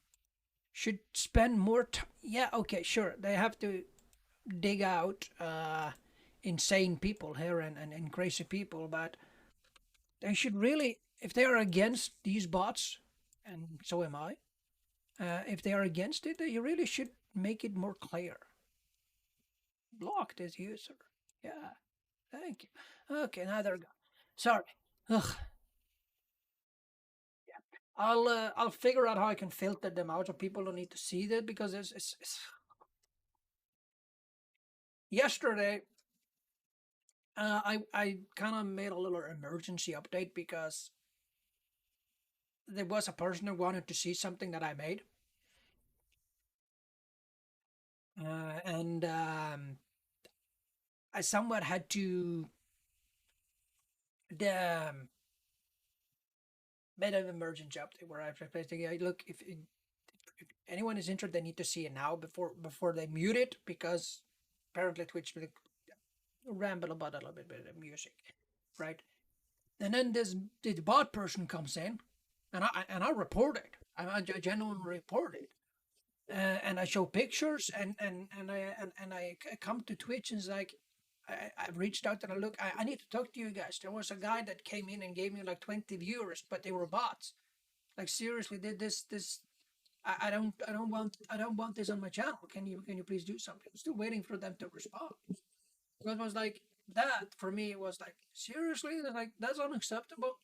should spend more time. Yeah, okay, sure. They have to dig out insane people here and crazy people, but they should really, if they are against these bots, and so am I, if they are against it, they really should make it more clear. Block this user. Yeah, thank you. Okay, now they're gone. Sorry. Ugh. I'll figure out how I can filter them out so people don't need to see that because it's yesterday. I kind of made a little emergency update because there was a person who wanted to see something that I made, and I somewhat had to the made an emergency update where I basically look if anyone is interested, they need to see it now before they mute it because apparently Twitch will ramble about a little bit of music, right? And then this bot person comes in, and I report it. I genuinely report it. And I show pictures and I come to Twitch and it's like I've reached out and I need to talk to you guys. There was a guy that came in and gave me like 20 viewers, but they were bots. Like seriously, did this I don't want this on my channel. Can you please do something? I'm still waiting for them to respond. Because it was like that for me it was like seriously like that's unacceptable.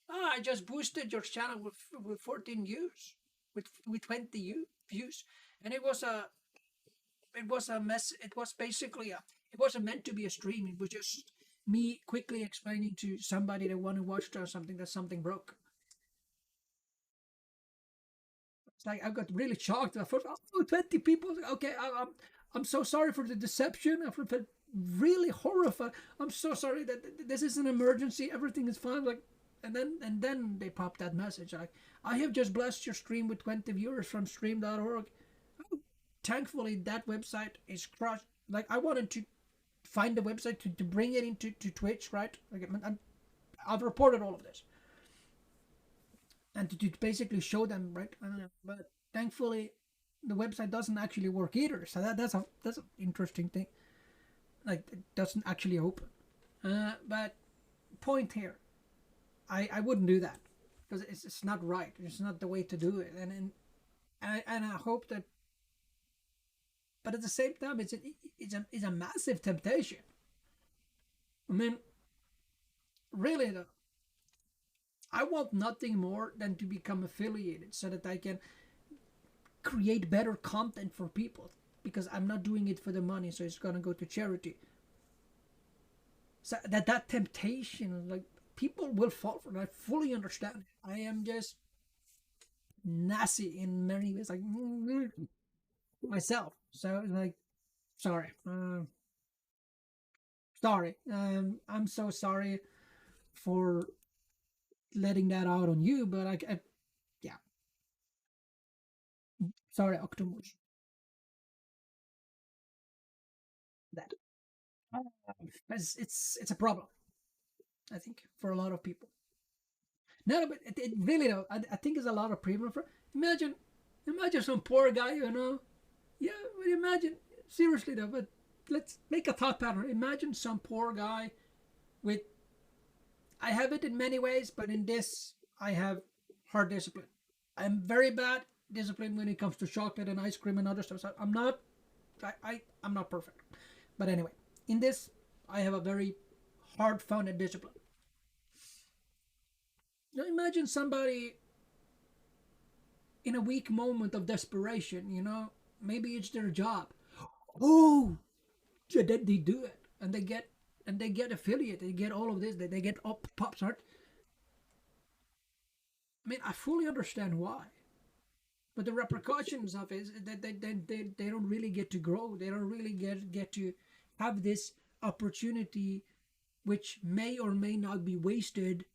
I just boosted your channel with 14 views, with 20 views, and it was a mess. It was basically it wasn't meant to be a stream. It was just me quickly explaining to somebody that want to watch or something that something broke. It's like I got really shocked. I thought, oh, 20 people. Okay, I'm so sorry for the deception. I felt really horrified. I'm so sorry that this is an emergency. Everything is fine. Like, and then they popped that message like, I have just blessed your stream with 20 viewers from stream.org. Thankfully, that website is crushed. Like, I wanted to find the website to bring it into to Twitch, right? Like, I've reported all of this and to basically show them, right? But thankfully, the website doesn't actually work either. So that's an interesting thing. Like, it doesn't actually open. But point here, I wouldn't do that because it's not right. It's not the way to do it. And I hope that. But at the same time, it's a massive temptation. I mean, really though, I want nothing more than to become affiliated so that I can create better content for people because I'm not doing it for the money, so it's gonna go to charity. So that temptation, like people will fall for it. I fully understand it. I am just nasty in many ways, like myself. So like, sorry, sorry. I'm so sorry for letting that out on you, but yeah, sorry, Octopus. That it's a problem. I think for a lot of people. No, but it really though, I think it's a lot of problem for. Imagine some poor guy, Yeah, but imagine seriously though. But let's make a thought pattern. Imagine some poor guy with. I have it in many ways, but in this, I have hard discipline. I'm very bad discipline when it comes to chocolate and ice cream and other stuff. So I'm not. I'm not perfect. But anyway, in this, I have a very hard founded discipline. Now imagine somebody in a weak moment of desperation, maybe it's their job. Oh, so then they do it, and they get affiliate, they get all of this, they get up pop start. I mean, I fully understand why, but the repercussions of it is that they don't really get to grow. They don't really get to have this opportunity which may or may not be wasted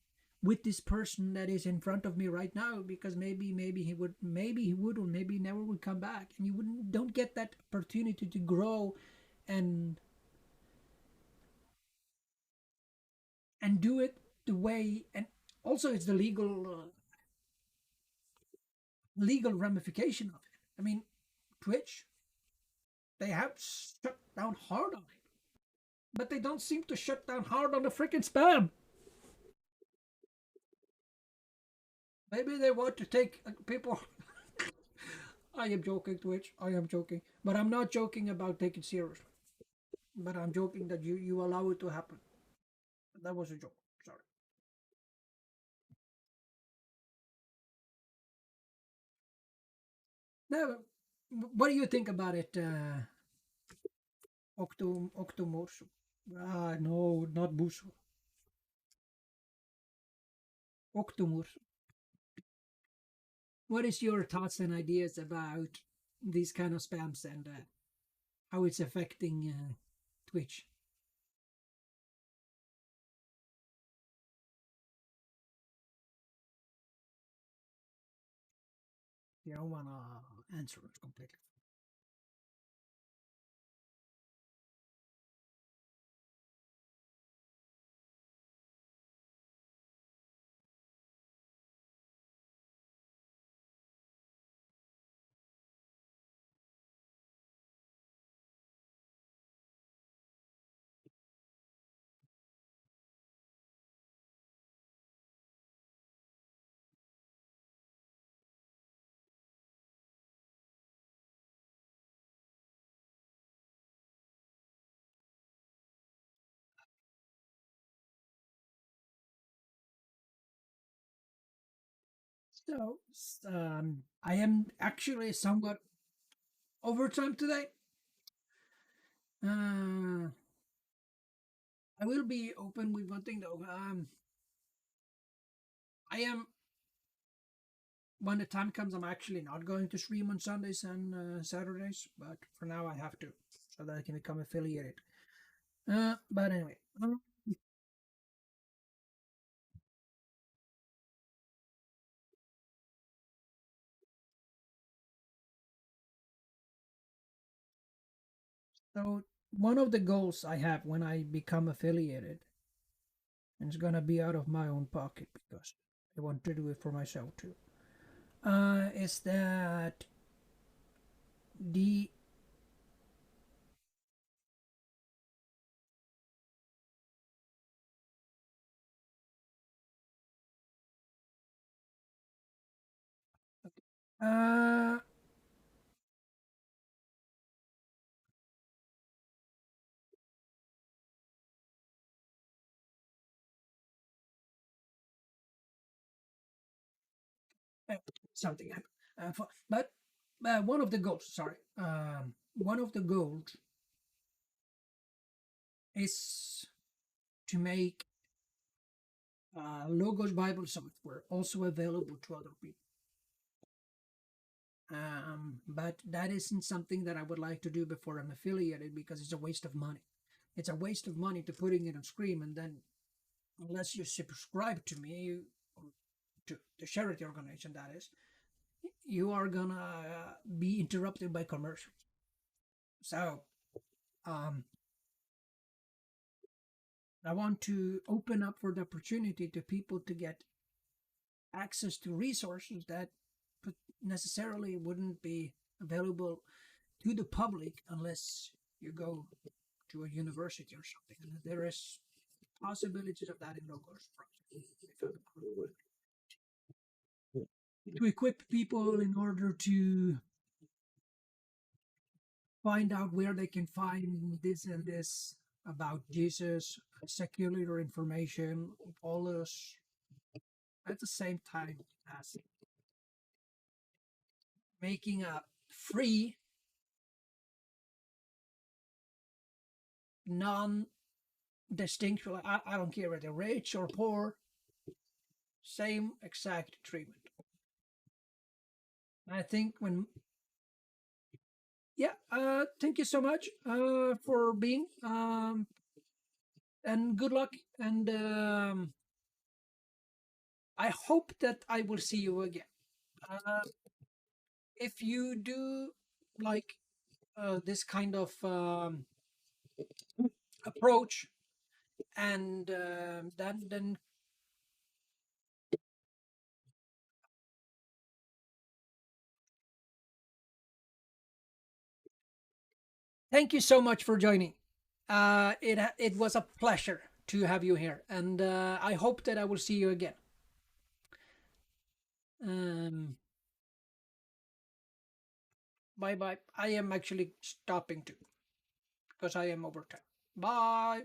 with this person that is in front of me right now, because maybe he would or maybe he never would come back, and you wouldn't don't get that opportunity to grow and do it the way. And also it's the legal ramification of it. I mean, Twitch, they have shut down hard on it, but they don't seem to shut down hard on the freaking spam. Maybe they want to take people. I am joking, Twitch. I am joking, but I'm not joking about taking seriously. But I'm joking that you allow it to happen. That was a joke. Sorry. Now, what do you think about it, Octomorso? Ah, no, not Buso. Octomorso. What is your thoughts and ideas about these kind of spams and how it's affecting Twitch? You don't want to answer it completely. So, I am actually somewhat overtime today. Uh, I will be open with one thing though. I am when the time comes. I'm actually not going to stream on Sundays and Saturdays, but for now I have to, so that I can become affiliated. But anyway, so one of the goals I have when I become affiliated, and it's gonna be out of my own pocket because I want to do it for myself too, is that the uh, uh, something happened. But one of the goals, sorry, one of the goals is to make Logos Bible software also available to other people. But that isn't something that I would like to do before I'm affiliated, because it's a waste of money. It's a waste of money to putting it on Scream, and then unless you subscribe to me, or to the charity organization, that is, you are gonna be interrupted by commercials. So um, I want to open up for the opportunity to people to get access to resources that necessarily wouldn't be available to the public unless you go to a university or something. And there is possibilities of that in Logos project. To equip people in order to find out where they can find this and this about Jesus, secular information, all this, at the same time as making a free, non distinction. I don't care whether rich or poor, same exact treatment. I think when, yeah, thank you so much for being. and good luck. And I hope that I will see you again. Uh, if you do like this kind of approach, and then thank you so much for joining. It was a pleasure to have you here, and I hope that I will see you again. Um, bye bye. I am actually stopping too because I am over time. Bye.